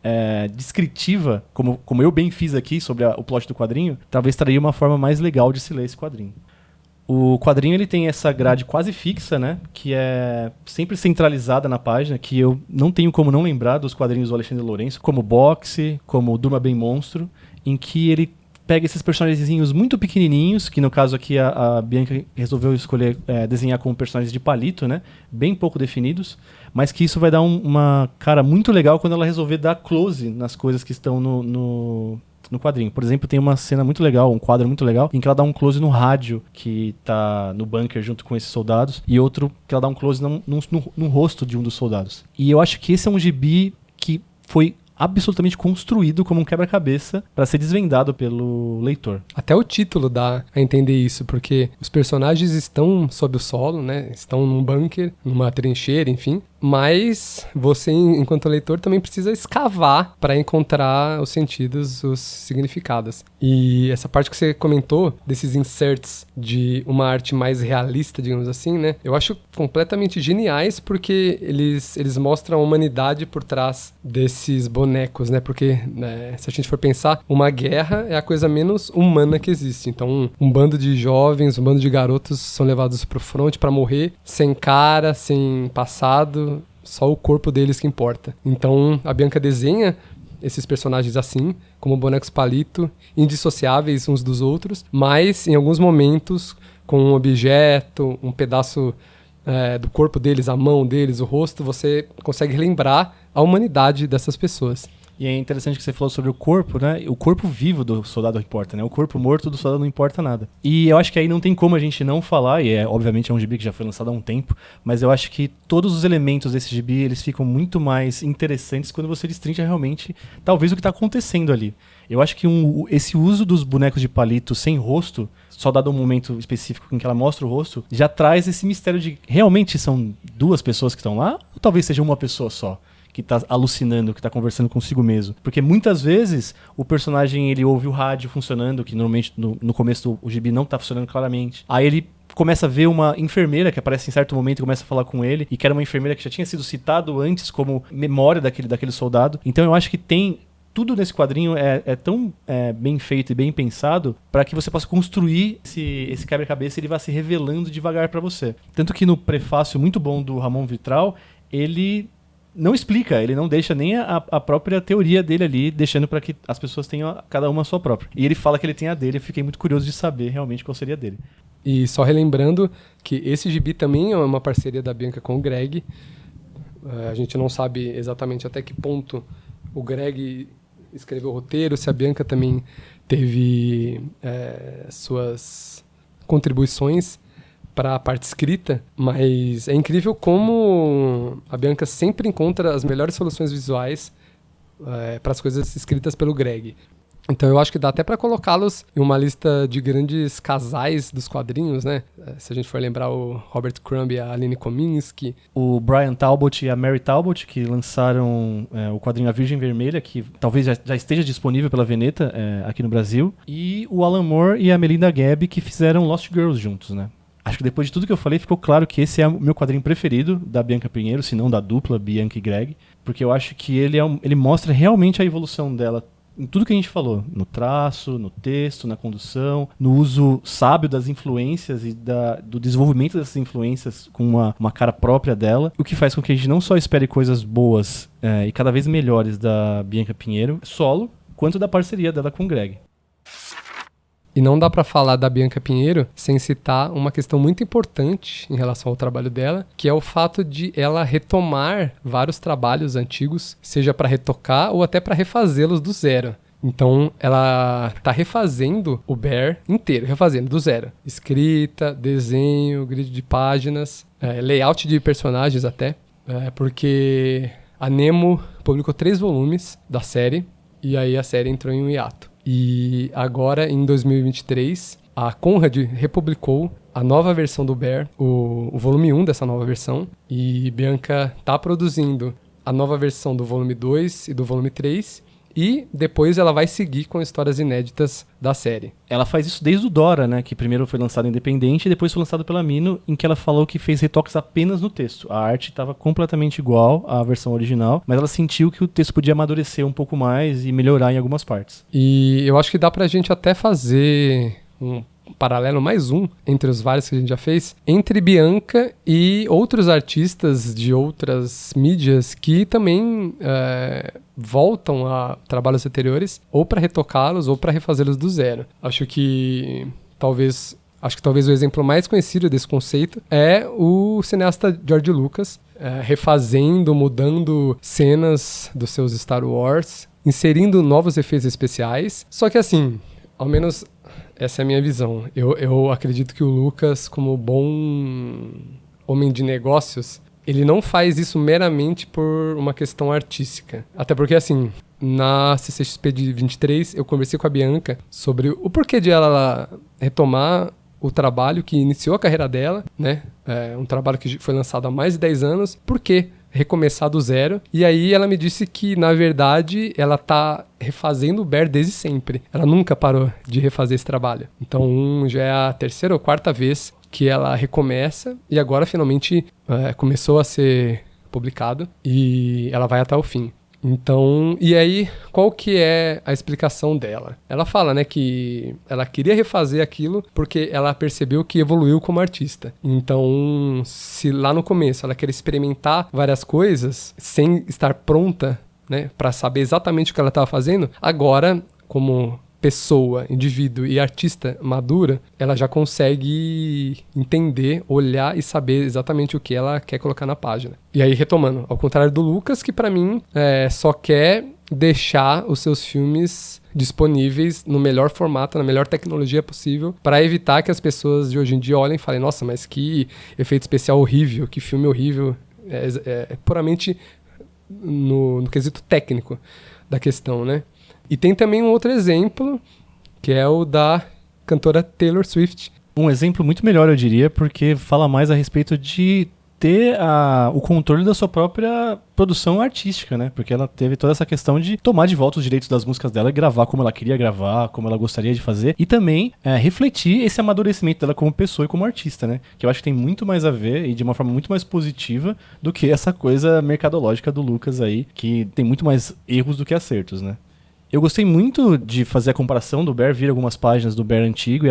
Speaker 2: descritiva, como eu bem fiz aqui sobre o plot do quadrinho, talvez traria uma forma mais legal de se ler esse quadrinho. O quadrinho ele tem essa grade quase fixa, né, que é sempre centralizada na página, que eu não tenho como não lembrar dos quadrinhos do Alexandre Lourenço, como Boxe, como Durma Bem Monstro, em que ele pega esses personagens muito pequenininhos, que no caso aqui a Bianca resolveu escolher desenhar como personagens de palito, né, bem pouco definidos, mas que isso vai dar uma cara muito legal quando ela resolver dar close nas coisas que estão no quadrinho. Por exemplo, tem uma cena muito legal, um quadro muito legal, em que ela dá um close no rádio que tá no bunker junto com esses soldados, e outro que ela dá um close no rosto de um dos soldados. E eu acho que esse é um gibi que foi absolutamente construído como um quebra-cabeça para ser desvendado pelo leitor.
Speaker 1: Até o título dá a entender isso, porque os personagens estão sob o solo, né? Estão num bunker, numa trincheira, enfim. mas você, enquanto leitor, também precisa escavar para encontrar os sentidos, os significados. E essa parte que você comentou, desses inserts de uma arte mais realista, digamos assim, né? Eu acho completamente geniais, porque eles mostram a humanidade por trás desses bonecos, né? Porque, né, se a gente for pensar, uma guerra é a coisa menos humana que existe. Então, um bando de jovens, um bando de garotos são levados pro fronte para morrer, sem cara, sem passado, só o corpo deles que importa. Então, a Bianca desenha esses personagens assim, como bonecos palito, indissociáveis uns dos outros, mas em alguns momentos, com um objeto, um pedaço do corpo deles, a mão deles, o rosto, você consegue lembrar a humanidade dessas pessoas.
Speaker 2: E é interessante que você falou sobre o corpo, né? O corpo vivo do soldado importa, né? O corpo morto do soldado não importa nada. E eu acho que aí não tem como a gente não falar, e obviamente é um gibi que já foi lançado há um tempo, mas eu acho que todos os elementos desse gibi, eles ficam muito mais interessantes quando você destrincha realmente, talvez, o que está acontecendo ali. Eu acho que esse uso dos bonecos de palito sem rosto, só dado um momento específico em que ela mostra o rosto, já traz esse mistério de realmente são duas pessoas que estão lá, ou talvez seja uma pessoa só que tá alucinando, que tá conversando consigo mesmo. Porque muitas vezes o personagem, ele ouve o rádio funcionando, que normalmente no começo o gibi não tá funcionando claramente. Aí ele começa a ver uma enfermeira que aparece em certo momento e começa a falar com ele, e que era uma enfermeira que já tinha sido citado antes como memória daquele soldado. Então eu acho que tudo nesse quadrinho é tão bem feito e bem pensado para que você possa construir esse quebra-cabeça e ele vai se revelando devagar para você. Tanto que no prefácio muito bom do Ramon Vitral, ele não explica, ele não deixa nem a própria teoria dele ali, deixando para que as pessoas tenham cada uma a sua própria. E ele fala que ele tem a dele, eu fiquei muito curioso de saber realmente qual seria a dele.
Speaker 1: E só relembrando que esse gibi também é uma parceria da Bianca com o Greg. A gente não sabe exatamente até que ponto o Greg escreveu o roteiro, se a Bianca também teve suas contribuições para a parte escrita, mas é incrível como a Bianca sempre encontra as melhores soluções visuais para as coisas escritas pelo Greg. Então eu acho que dá até para colocá-los em uma lista de grandes casais dos quadrinhos, né? Se a gente for lembrar o Robert Crumb e a Aline Kominsky.
Speaker 2: O Brian Talbot e a Mary Talbot, que lançaram o quadrinho A Virgem Vermelha, que talvez já esteja disponível pela Veneta aqui no Brasil. E o Alan Moore e a Melinda Gabb, que fizeram Lost Girls juntos, né? Acho que depois de tudo que eu falei, ficou claro que esse é o meu quadrinho preferido da Bianca Pinheiro, se não da dupla Bianca e Greg, porque eu acho que ele mostra realmente a evolução dela em tudo que a gente falou, no traço, no texto, na condução, no uso sábio das influências e do desenvolvimento dessas influências com uma cara própria dela, o que faz com que a gente não só espere coisas boas e cada vez melhores da Bianca Pinheiro solo, quanto da parceria dela com o Greg.
Speaker 1: E não dá para falar da Bianca Pinheiro sem citar uma questão muito importante em relação ao trabalho dela, que é o fato de ela retomar vários trabalhos antigos, seja para retocar ou até para refazê-los do zero. Então, ela tá refazendo o Bear inteiro, refazendo do zero. Escrita, desenho, grid de páginas, layout de personagens até, porque a Nemo publicou 3 volumes da série, e aí a série entrou em um hiato. E agora, em 2023, a Conrad republicou a nova versão do Bear, o volume 1 dessa nova versão, e Bianca tá produzindo a nova versão do volume 2 e do volume 3, e depois ela vai seguir com histórias inéditas da série.
Speaker 2: Ela faz isso desde o Dora, né? Que primeiro foi lançado independente e depois foi lançado pela Mino, em que ela falou que fez retoques apenas no texto. A arte estava completamente igual à versão original, mas ela sentiu que o texto podia amadurecer um pouco mais e melhorar em algumas partes.
Speaker 1: E eu acho que dá pra gente até fazer um paralelo, mais um, entre os vários que a gente já fez, entre Bianca e outros artistas de outras mídias que também voltam a trabalhos anteriores, ou para retocá-los, ou para refazê-los do zero. Acho que talvez o exemplo mais conhecido desse conceito é o cineasta George Lucas, refazendo, mudando cenas dos seus Star Wars, inserindo novos efeitos especiais. Só que assim, ao menos essa é a minha visão. Eu acredito que o Lucas, como bom homem de negócios, ele não faz isso meramente por uma questão artística. Até porque, assim, na CCXP de 23, eu conversei com a Bianca sobre o porquê de ela retomar o trabalho que iniciou a carreira dela, né? Um trabalho que foi lançado há mais de 10 anos. Por que recomeçar do zero. E aí ela me disse que, na verdade, ela tá refazendo o Bear desde sempre. Ela nunca parou de refazer esse trabalho. Então já é a terceira ou quarta vez que ela recomeça e agora finalmente começou a ser publicado e ela vai até o fim. Então, e aí, qual que é a explicação dela? Ela fala, né, que ela queria refazer aquilo porque ela percebeu que evoluiu como artista. Então, se lá no começo ela quer experimentar várias coisas sem estar pronta, né, para saber exatamente o que ela estava fazendo, agora, como pessoa, indivíduo e artista madura, ela já consegue entender, olhar e saber exatamente o que ela quer colocar na página. E aí, retomando, ao contrário do Lucas, que pra mim só quer deixar os seus filmes disponíveis no melhor formato, na melhor tecnologia possível, para evitar que as pessoas de hoje em dia olhem e falem, nossa, mas que efeito especial horrível, que filme horrível. É puramente no quesito técnico da questão, né? E tem também um outro exemplo, que é o da cantora Taylor Swift.
Speaker 2: Um exemplo muito melhor, eu diria, porque fala mais a respeito de ter o controle da sua própria produção artística, né? Porque ela teve toda essa questão de tomar de volta os direitos das músicas dela e gravar como ela queria gravar, como ela gostaria de fazer. E também refletir esse amadurecimento dela como pessoa e como artista, né? Que eu acho que tem muito mais a ver e de uma forma muito mais positiva do que essa coisa mercadológica do Lucas aí, que tem muito mais erros do que acertos, né? Eu gostei muito de fazer a comparação do Bear, vir algumas páginas do Bear antigo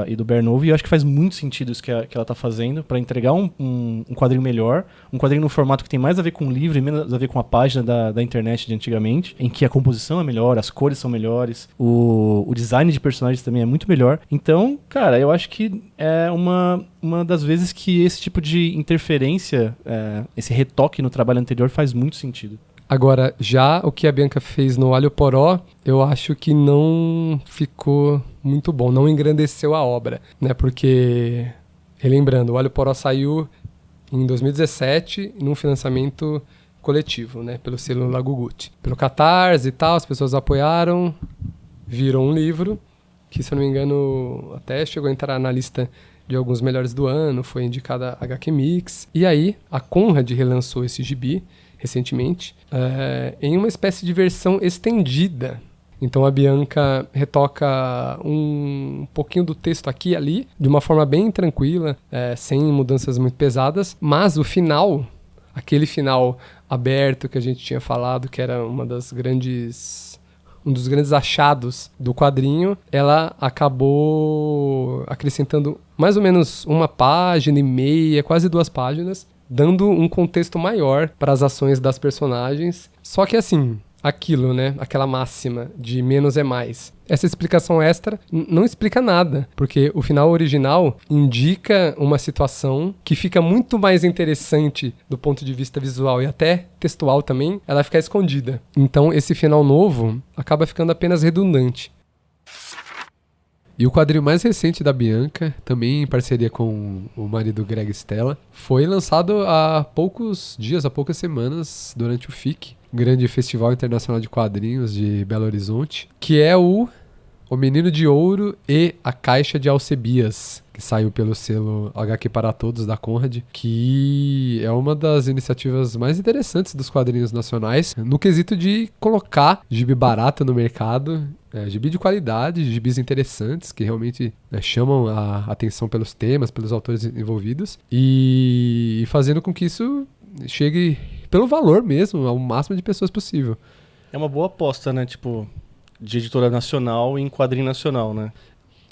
Speaker 2: e do Bear novo, e eu acho que faz muito sentido isso que ela tá fazendo, para entregar um quadrinho melhor, um quadrinho no formato que tem mais a ver com o livro e menos a ver com a página da internet de antigamente, em que a composição é melhor, as cores são melhores, o design de personagens também é muito melhor. Então, cara, eu acho que é uma das vezes que esse tipo de interferência, esse retoque no trabalho anterior faz muito sentido.
Speaker 1: Agora, já o que a Bianca fez no Alho Poró, eu acho que não ficou muito bom, não engrandeceu a obra, né? Porque, relembrando, o Alho Poró saiu em 2017 num financiamento coletivo, né? Pelo selo Laguguti. Pelo Catarse e tal, as pessoas apoiaram, viram um livro, que, se eu não me engano, até chegou a entrar na lista de alguns melhores do ano, foi indicada a HQ Mix. E aí, a Conrad relançou esse gibi recentemente, em uma espécie de versão estendida. Então a Bianca retoca um pouquinho do texto aqui e ali, de uma forma bem tranquila, sem mudanças muito pesadas, mas o final, aquele final aberto que a gente tinha falado, que era um dos grandes achados do quadrinho, ela acabou acrescentando mais ou menos uma página e meia, quase 2 páginas, dando um contexto maior para as ações das personagens. Só que assim, aquilo, né? Aquela máxima de menos é mais. Essa explicação extra não explica nada, porque o final original indica uma situação que fica muito mais interessante do ponto de vista visual e até textual também, ela fica escondida. Então esse final novo acaba ficando apenas redundante.
Speaker 3: E o quadrinho mais recente da Bianca, também em parceria com o marido Greg Stella, foi lançado há poucos dias, há poucas semanas, durante o FIC, Grande Festival Internacional de Quadrinhos de Belo Horizonte, que é o Menino de Ouro e a Caixa de Alcebias, que saiu pelo selo HQ para Todos da Conrad, que é uma das iniciativas mais interessantes dos quadrinhos nacionais, no quesito de colocar gibi barato no mercado, gibi de qualidade, gibis interessantes, que realmente chamam a atenção pelos temas, pelos autores envolvidos, e fazendo com que isso chegue pelo valor mesmo, ao máximo de pessoas possível.
Speaker 2: É uma boa aposta, né? Tipo, de editora nacional em quadrinho nacional, né?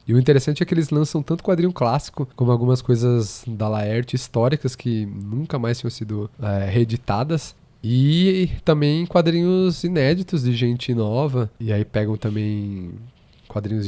Speaker 3: E o interessante é que eles lançam tanto quadrinho clássico, como algumas coisas da Laerte históricas que nunca mais tinham sido reeditadas. E também quadrinhos inéditos de gente nova. E aí pegam também quadrinhos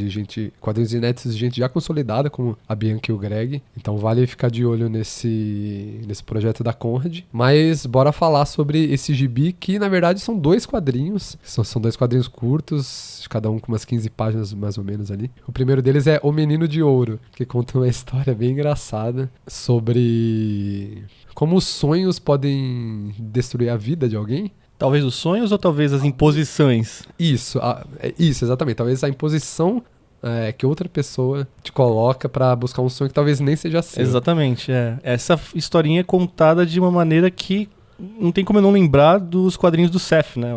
Speaker 3: inéditos de gente já consolidada, como a Bianca e o Greg. Então vale ficar de olho nesse projeto da Conrad. Mas bora falar sobre esse gibi, que na verdade são 2 quadrinhos. São 2 quadrinhos curtos, cada um com umas 15 páginas mais ou menos ali. O primeiro deles é O Menino de Ouro, que conta uma história bem engraçada sobre como os sonhos podem destruir a vida de alguém.
Speaker 2: Talvez os sonhos ou talvez as imposições?
Speaker 3: Isso, exatamente. Talvez a imposição que outra pessoa te coloca pra buscar um sonho que talvez nem seja seu.
Speaker 2: Exatamente, Essa historinha é contada de uma maneira que não tem como eu não lembrar dos quadrinhos do Seth, né?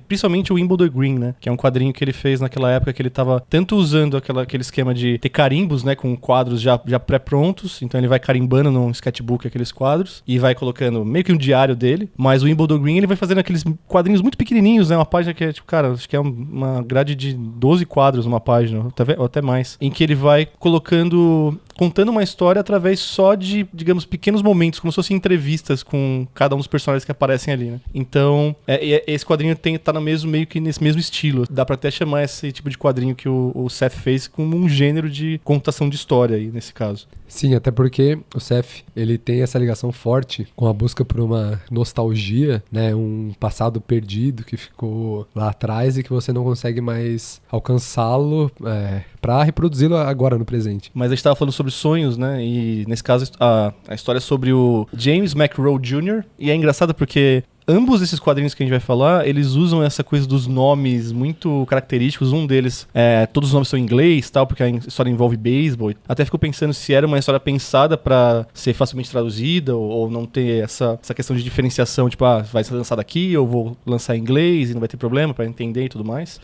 Speaker 2: Principalmente o Wimbledon Green, né? Que é um quadrinho que ele fez naquela época que ele tava tanto usando aquele esquema de ter carimbos, né? Com quadros já pré-prontos. Então ele vai carimbando num sketchbook aqueles quadros e vai colocando meio que um diário dele. Mas o Wimbledon Green ele vai fazendo aqueles quadrinhos muito pequenininhos, né? Uma página que é tipo, cara, acho que é uma grade de 12 quadros uma página, ou até mais. Em que ele vai contando uma história através só de, digamos, pequenos momentos, como se fossem entrevistas com cada um dos personagens que aparecem ali, né? Então, esse quadrinho tá meio que nesse mesmo estilo. Dá pra até chamar esse tipo de quadrinho que o Seth fez como um gênero de contação de história aí, nesse caso.
Speaker 3: Sim, até porque o Seth, ele tem essa ligação forte com a busca por uma nostalgia, né? Um passado perdido que ficou lá atrás e que você não consegue mais alcançá-lo pra reproduzi-lo agora no presente.
Speaker 2: Mas a gente tava falando sobre sonhos, né? E nesse caso a história é sobre o James McRoe Jr. E é engraçado porque ambos esses quadrinhos que a gente vai falar, eles usam essa coisa dos nomes muito característicos. Um deles, todos os nomes são em inglês, tal, porque a história envolve beisebol. Até fico pensando se era uma história pensada pra ser facilmente traduzida ou não ter essa questão de diferenciação, tipo, vai ser lançado aqui, eu vou lançar em inglês e não vai ter problema pra entender e tudo mais.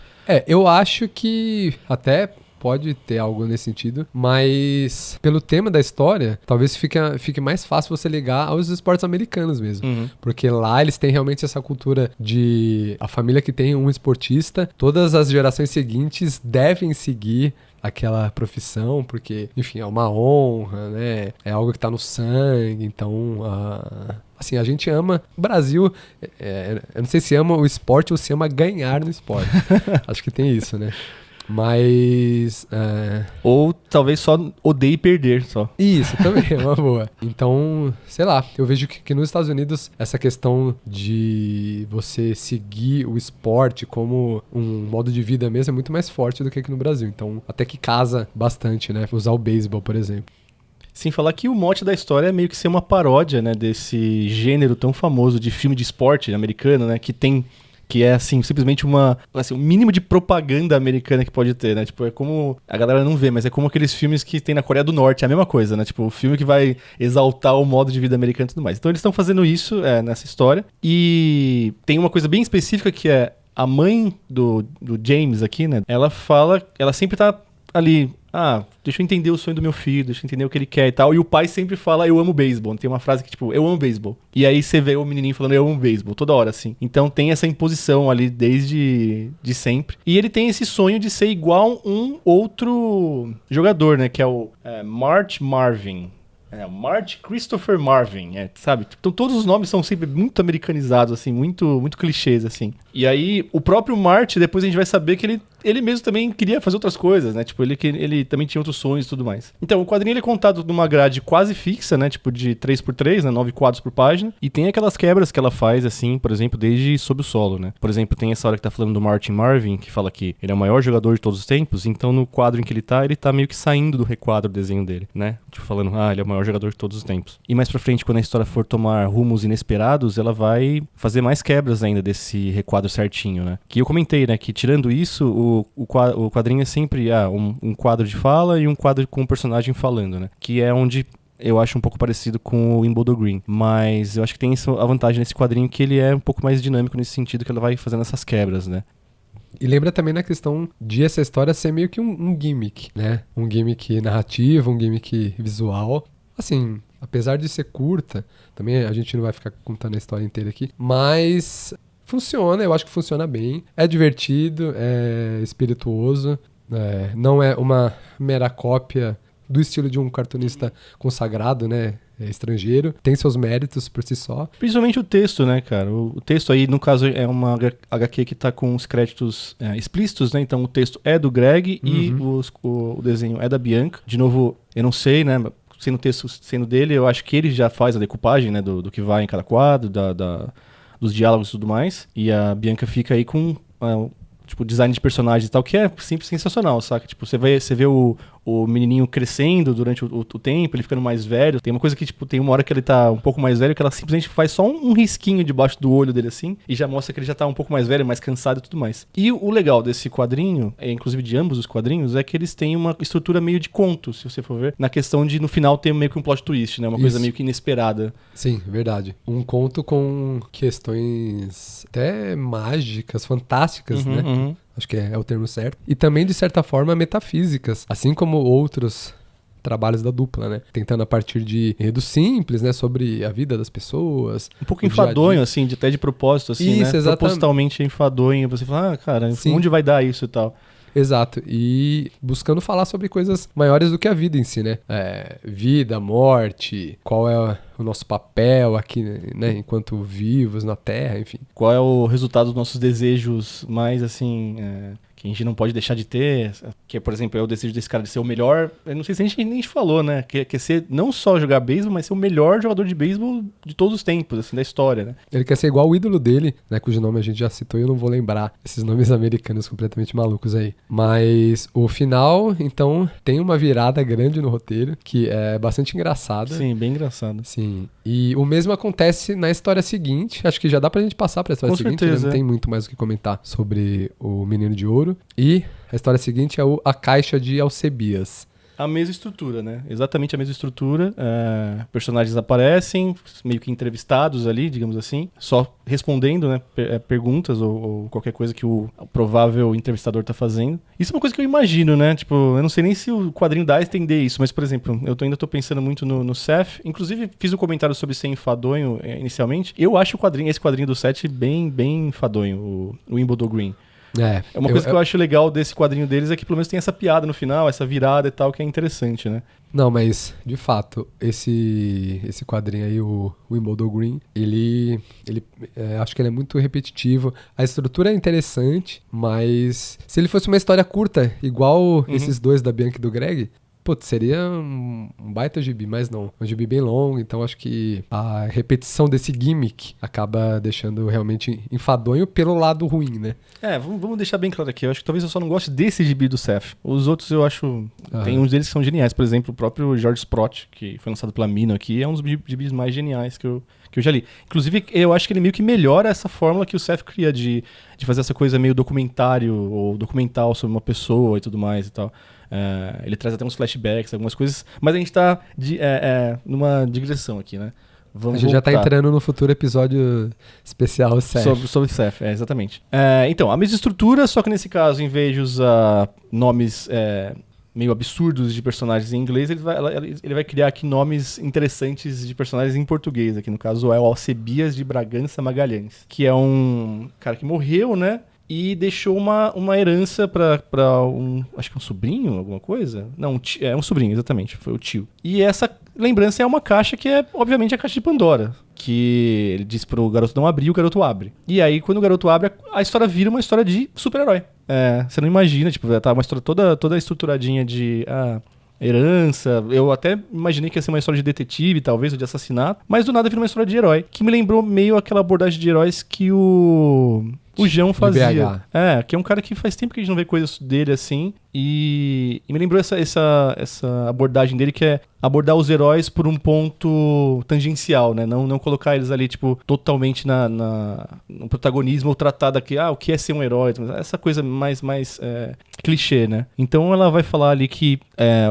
Speaker 3: Eu acho que até pode ter algo nesse sentido, mas pelo tema da história, talvez fique mais fácil você ligar aos esportes americanos mesmo.
Speaker 2: Uhum.
Speaker 3: Porque lá eles têm realmente essa cultura de a família que tem um esportista, todas as gerações seguintes devem seguir aquela profissão, porque, enfim, é uma honra, né? É algo que tá no sangue, então... Assim, a gente ama... O Brasil, eu não sei se ama o esporte ou se ama ganhar no esporte. Acho que tem isso, né? Mas...
Speaker 2: Ou talvez só odeie perder, só.
Speaker 3: Isso, também é uma boa. Então, sei lá, eu vejo que nos Estados Unidos essa questão de você seguir o esporte como um modo de vida mesmo é muito mais forte do que aqui no Brasil. Então, até que casa bastante, né? Usar o beisebol, por exemplo.
Speaker 2: Sem falar que o mote da história é meio que ser uma paródia, né? Desse gênero tão famoso de filme de esporte americano, né? Que é, assim, simplesmente o mínimo de propaganda americana que pode ter, né? Tipo, é como... A galera não vê, mas é como aqueles filmes que tem na Coreia do Norte. É a mesma coisa, né? Tipo, o filme que vai exaltar o modo de vida americano e tudo mais. Então, eles estão fazendo isso nessa história. E tem uma coisa bem específica que é a mãe do James aqui, né? Ela sempre tá ali... deixa eu entender o sonho do meu filho, deixa eu entender o que ele quer e tal. E o pai sempre fala, eu amo beisebol. Tem uma frase que, tipo, eu amo beisebol. E aí você vê o menininho falando, eu amo beisebol, toda hora, assim. Então tem essa imposição ali desde sempre. E ele tem esse sonho de ser igual um outro jogador, né? Que é o March Marvin. March Christopher Marvin, sabe? Então todos os nomes são sempre muito americanizados, assim, muito, muito clichês, assim. E aí, o próprio March, depois a gente vai saber que ele mesmo também queria fazer outras coisas, né? Tipo, ele também tinha outros sonhos e tudo mais. Então, o quadrinho ele é contado numa grade quase fixa, né? Tipo, de 3x3, né? 9 quadros por página. E tem aquelas quebras que ela faz, assim, por exemplo, desde Sob o Solo, né? Por exemplo, tem essa hora que tá falando do Martin Marvin, que fala que ele é o maior jogador de todos os tempos. Então, no quadro em que ele tá meio que saindo do requadro do desenho dele, né? Tipo, falando, ele é o maior jogador de todos os tempos. E mais pra frente, quando a história for tomar rumos inesperados, ela vai fazer mais quebras ainda desse requadro certinho, né? Que eu comentei, né? Que tirando isso, o quadrinho é sempre um quadro de fala e um quadro com o personagem falando, né? Que é onde eu acho um pouco parecido com o Wimbledon Green. Mas eu acho que tem a vantagem nesse quadrinho que ele é um pouco mais dinâmico nesse sentido que ela vai fazendo essas quebras, né?
Speaker 3: E lembra também na questão de essa história ser meio que um gimmick, né? Um gimmick narrativo, um gimmick visual. Assim, apesar de ser curta, também a gente não vai ficar contando a história inteira aqui, mas funciona, eu acho que funciona bem. É divertido, é espirituoso, não é uma mera cópia do estilo de um cartunista consagrado, né? Estrangeiro, tem seus méritos por si só.
Speaker 2: Principalmente o texto, né, cara? O texto aí, no caso, é uma HQ que tá com os créditos explícitos, né? Então o texto é do Greg e o desenho é da Bianca. De novo, eu não sei, né? Sendo o texto sendo dele, eu acho que ele já faz a decupagem, né? Do que vai em cada quadro, dos diálogos e tudo mais. E a Bianca fica aí com... tipo, design de personagens e tal, que é sempre sensacional, saca? Tipo, você vê o o menininho crescendo durante o tempo, ele ficando mais velho. Tem uma coisa que, tipo, tem uma hora que ele tá um pouco mais velho, que ela simplesmente faz só um risquinho debaixo do olho dele, assim, e já mostra que ele já tá um pouco mais velho, mais cansado e tudo mais. E o legal desse quadrinho, inclusive de ambos os quadrinhos, é que eles têm uma estrutura meio de conto, se você for ver, na questão de, no final, ter meio que um plot twist, né? Uma coisa meio que inesperada.
Speaker 3: Sim, verdade. Um conto com questões até mágicas, fantásticas, né? Acho que é o termo certo. E também, de certa forma, metafísicas. Assim como outros trabalhos da dupla, né? Tentando a partir de enredos simples, né? Sobre a vida das pessoas.
Speaker 2: Um pouco enfadonho, assim, até de propósito, assim,
Speaker 3: isso,
Speaker 2: né?
Speaker 3: Exatamente.
Speaker 2: Propositalmente enfadonho. Você fala, cara,
Speaker 3: Sim.
Speaker 2: Onde vai dar isso e tal?
Speaker 3: Exato, e buscando falar sobre coisas maiores do que a vida em si, né? Vida, morte, qual é o nosso papel aqui, né? Enquanto vivos na Terra, enfim.
Speaker 2: Qual é o resultado dos nossos desejos mais, assim, que a gente não pode deixar de ter, que, por exemplo, é o desejo desse cara de ser o melhor. Eu não sei se a gente nem falou, né? Que é ser não só jogar beisebol, mas ser o melhor jogador de beisebol de todos os tempos, assim, da história, né?
Speaker 3: Ele quer ser igual o ídolo dele, né? Cujo nome a gente já citou e eu não vou lembrar esses nomes americanos completamente malucos aí. Mas o final, então, tem uma virada grande no roteiro, que é bastante engraçada.
Speaker 2: Sim, bem engraçado.
Speaker 3: Sim. E o mesmo acontece na história seguinte. Acho que já dá pra gente passar pra história seguinte.
Speaker 2: Certeza,
Speaker 3: Não tem muito mais o que comentar sobre o Menino de Ouro. E a história seguinte é A Caixa de Alcebias.
Speaker 2: A mesma estrutura, né? Exatamente a mesma estrutura. Personagens aparecem, meio que entrevistados ali, digamos assim, só respondendo, né, perguntas ou qualquer coisa que o provável entrevistador tá fazendo. Isso é uma coisa que eu imagino, né? Tipo, eu não sei nem se o quadrinho dá a entender isso, mas, por exemplo, eu ainda tô pensando muito no Seth. Inclusive, fiz um comentário sobre ser enfadonho inicialmente. Eu acho esse quadrinho do Seth bem enfadonho, o Wimbledon Green. É uma coisa que eu acho legal desse quadrinho deles é que pelo menos tem essa piada no final, essa virada e tal, que é interessante, né?
Speaker 3: Não, mas, de fato, esse quadrinho aí, o Wimbledon Green, ele acho que ele é muito repetitivo. A estrutura é interessante, mas se ele fosse uma história curta, igual esses dois da Bianca e do Greg, putz, seria um baita gibi, mas não. Um gibi bem longo, então acho que a repetição desse gimmick acaba deixando realmente enfadonho pelo lado ruim, né?
Speaker 2: Vamos deixar bem claro aqui. Eu acho que talvez eu só não goste desse gibi do Seth. Os outros eu acho... Tem uns deles que são geniais. Por exemplo, o próprio George Sprott, que foi lançado pela Mino aqui, é um dos gibis mais geniais que eu já li. Inclusive, eu acho que ele meio que melhora essa fórmula que o Seth cria de fazer essa coisa meio documentário ou documental sobre uma pessoa e tudo mais e tal. Ele traz até uns flashbacks, algumas coisas, mas a gente tá numa digressão aqui, né?
Speaker 3: A gente já tá entrando no futuro episódio especial Seth.
Speaker 2: Sobre Seth, exatamente. Então, a mesma estrutura, só que nesse caso, em vez de usar nomes meio absurdos de personagens em inglês, ele vai criar aqui nomes interessantes de personagens em português. Aqui no caso é o Alcebias de Bragança Magalhães, que é um cara que morreu, né? E deixou uma herança pra acho que um sobrinho, alguma coisa? Não, um sobrinho, exatamente, foi o tio. E essa lembrança é uma caixa que é, obviamente, a caixa de Pandora. Que ele diz pro garoto não abrir, o garoto abre. E aí, quando o garoto abre, a história vira uma história de super-herói. Você não imagina, tipo, tá uma história toda estruturadinha de... herança, eu até imaginei que ia ser uma história de detetive, talvez, ou de assassinato, mas do nada vira uma história de herói, que me lembrou meio aquela abordagem de heróis que o João fazia. Que é um cara que faz tempo que a gente não vê coisas dele assim, e me lembrou essa abordagem dele, que é abordar os heróis por um ponto tangencial, né? Não colocar eles ali, tipo, totalmente no protagonismo, ou tratar daqui, o que é ser um herói, essa coisa mais clichê, né? Então ela vai falar ali que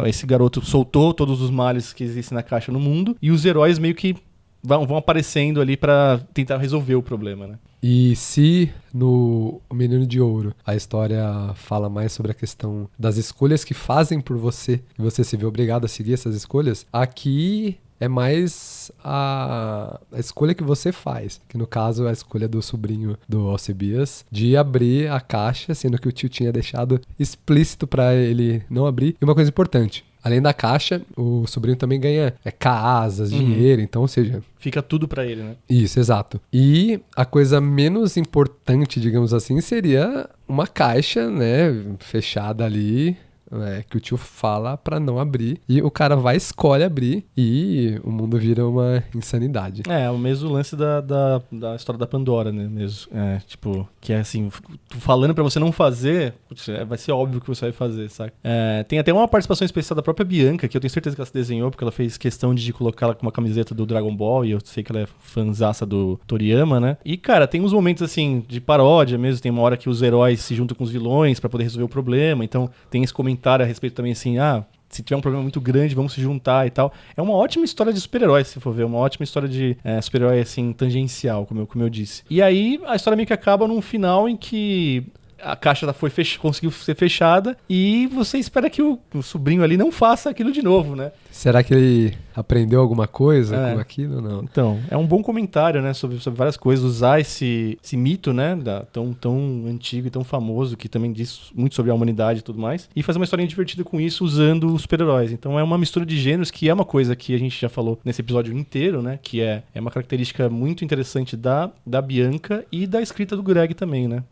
Speaker 2: esse garoto soltou todos os males que existem na caixa no mundo, e os heróis meio que vão aparecendo ali pra tentar resolver o problema, né?
Speaker 3: E se no O Menino de Ouro a história fala mais sobre a questão das escolhas que fazem por você e você se vê obrigado a seguir essas escolhas, aqui é mais a escolha que você faz, que no caso é a escolha do sobrinho do Alcebias de abrir a caixa, sendo que o tio tinha deixado explícito pra ele não abrir. E uma coisa importante, além da caixa, o sobrinho também ganha casas, dinheiro, então, ou seja...
Speaker 2: Fica tudo pra ele, né?
Speaker 3: Isso, exato. E a coisa menos importante, digamos assim, seria uma caixa, né, fechada ali,
Speaker 1: que o tio fala pra não abrir, e o cara vai, escolhe abrir, e o mundo vira uma insanidade.
Speaker 2: É o mesmo lance da história da Pandora, né, mesmo. Tipo, que é assim, falando pra você não fazer, putz, vai ser óbvio que você vai fazer, sabe? Tem até uma participação especial da própria Bianca, que eu tenho certeza que ela se desenhou, porque ela fez questão de colocar ela com uma camiseta do Dragon Ball, e eu sei que ela é fanzaça do Toriyama, né? E, cara, tem uns momentos, assim, de paródia mesmo, tem uma hora que os heróis se juntam com os vilões pra poder resolver o problema, então tem esse comentário a respeito também, assim, se tiver um problema muito grande, vamos se juntar e tal. É uma ótima história de super-heróis, se for ver. Uma ótima história de super-herói, assim, tangencial, como eu disse. E aí, a história meio que acaba num final em que a caixa conseguiu ser fechada e você espera que o sobrinho ali não faça aquilo de novo, né?
Speaker 1: Será que ele aprendeu alguma coisa com aquilo ou não?
Speaker 2: Então, é um bom comentário, né, sobre várias coisas, usar esse mito, né, tão antigo e tão famoso, que também diz muito sobre a humanidade e tudo mais, e fazer uma historinha divertida com isso usando os super-heróis. Então é uma mistura de gêneros, que é uma coisa que a gente já falou nesse episódio inteiro, né, que é uma característica muito interessante da Bianca e da escrita do Greg também, né.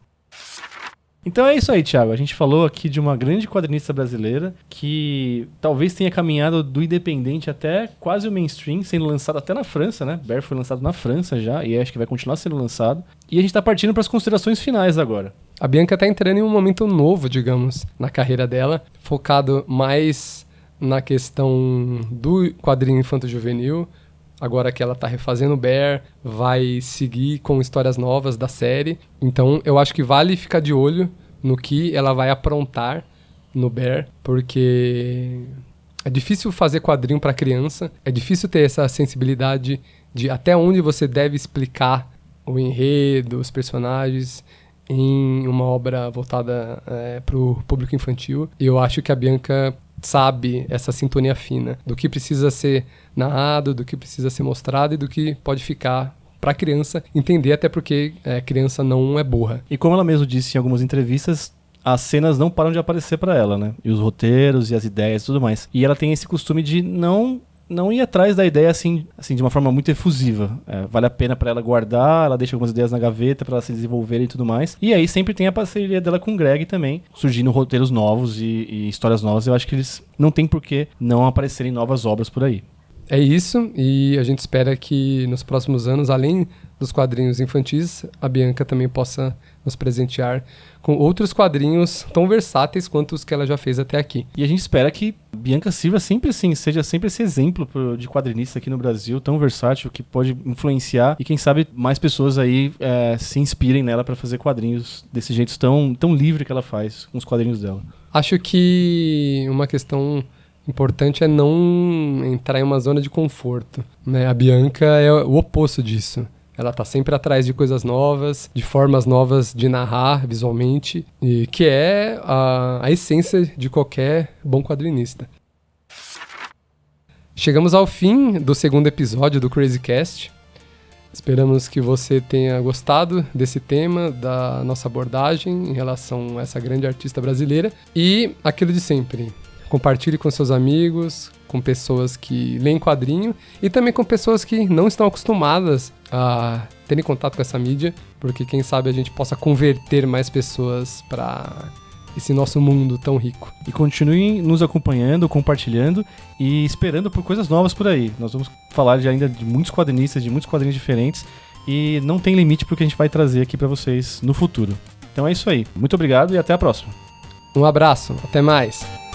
Speaker 2: Então é isso aí, Thiago. A gente falou aqui de uma grande quadrinista brasileira que talvez tenha caminhado do independente até quase o mainstream, sendo lançado até na França, né? Bear foi lançado na França já e acho que vai continuar sendo lançado. E a gente tá partindo para as considerações finais agora.
Speaker 1: A Bianca tá entrando em um momento novo, digamos, na carreira dela, focado mais na questão do quadrinho infanto-juvenil. Agora que ela tá refazendo o Bear, vai seguir com histórias novas da série. Então eu acho que vale ficar de olho no que ela vai aprontar no Bear, porque é difícil fazer quadrinho para criança, é difícil ter essa sensibilidade de até onde você deve explicar o enredo, os personagens em uma obra voltada pro público infantil. E eu acho que a Bianca sabe essa sintonia fina do que precisa ser narrado, do que precisa ser mostrado e do que pode ficar para a criança entender, até porque criança não é burra.
Speaker 2: E como ela mesmo disse em algumas entrevistas, as cenas não param de aparecer para ela, né? E os roteiros e as ideias e tudo mais. E ela tem esse costume de não ir atrás da ideia assim de uma forma muito efusiva. Vale a pena para ela guardar, ela deixa algumas ideias na gaveta para elas se desenvolverem e tudo mais. E aí sempre tem a parceria dela com o Greg também, surgindo roteiros novos e histórias novas. Eu acho que eles não tem por que não aparecerem novas obras por aí.
Speaker 1: É isso, e a gente espera que nos próximos anos, além dos quadrinhos infantis, a Bianca também possa nos presentear com outros quadrinhos tão versáteis quanto os que ela já fez até aqui.
Speaker 2: E a gente espera que Bianca sirva sempre assim, seja sempre esse exemplo de quadrinista aqui no Brasil, tão versátil, que pode influenciar e quem sabe mais pessoas aí se inspirem nela para fazer quadrinhos desse jeito tão livre que ela faz com os quadrinhos dela.
Speaker 1: Acho que uma questão importante é não entrar em uma zona de conforto, né? A Bianca é o oposto disso. Ela tá sempre atrás de coisas novas, de formas novas de narrar visualmente, e que é a essência de qualquer bom quadrinista. Chegamos ao fim do segundo episódio do Crazy Cast. Esperamos que você tenha gostado desse tema, da nossa abordagem em relação a essa grande artista brasileira. E aquilo de sempre, compartilhe com seus amigos, com pessoas que leem quadrinho e também com pessoas que não estão acostumadas a terem contato com essa mídia, porque quem sabe a gente possa converter mais pessoas para esse nosso mundo tão rico.
Speaker 2: E continuem nos acompanhando, compartilhando e esperando por coisas novas por aí. Nós vamos falar ainda de muitos quadrinistas, de muitos quadrinhos diferentes e não tem limite para o que a gente vai trazer aqui para vocês no futuro. Então é isso aí. Muito obrigado e até a próxima.
Speaker 1: Um abraço, até mais!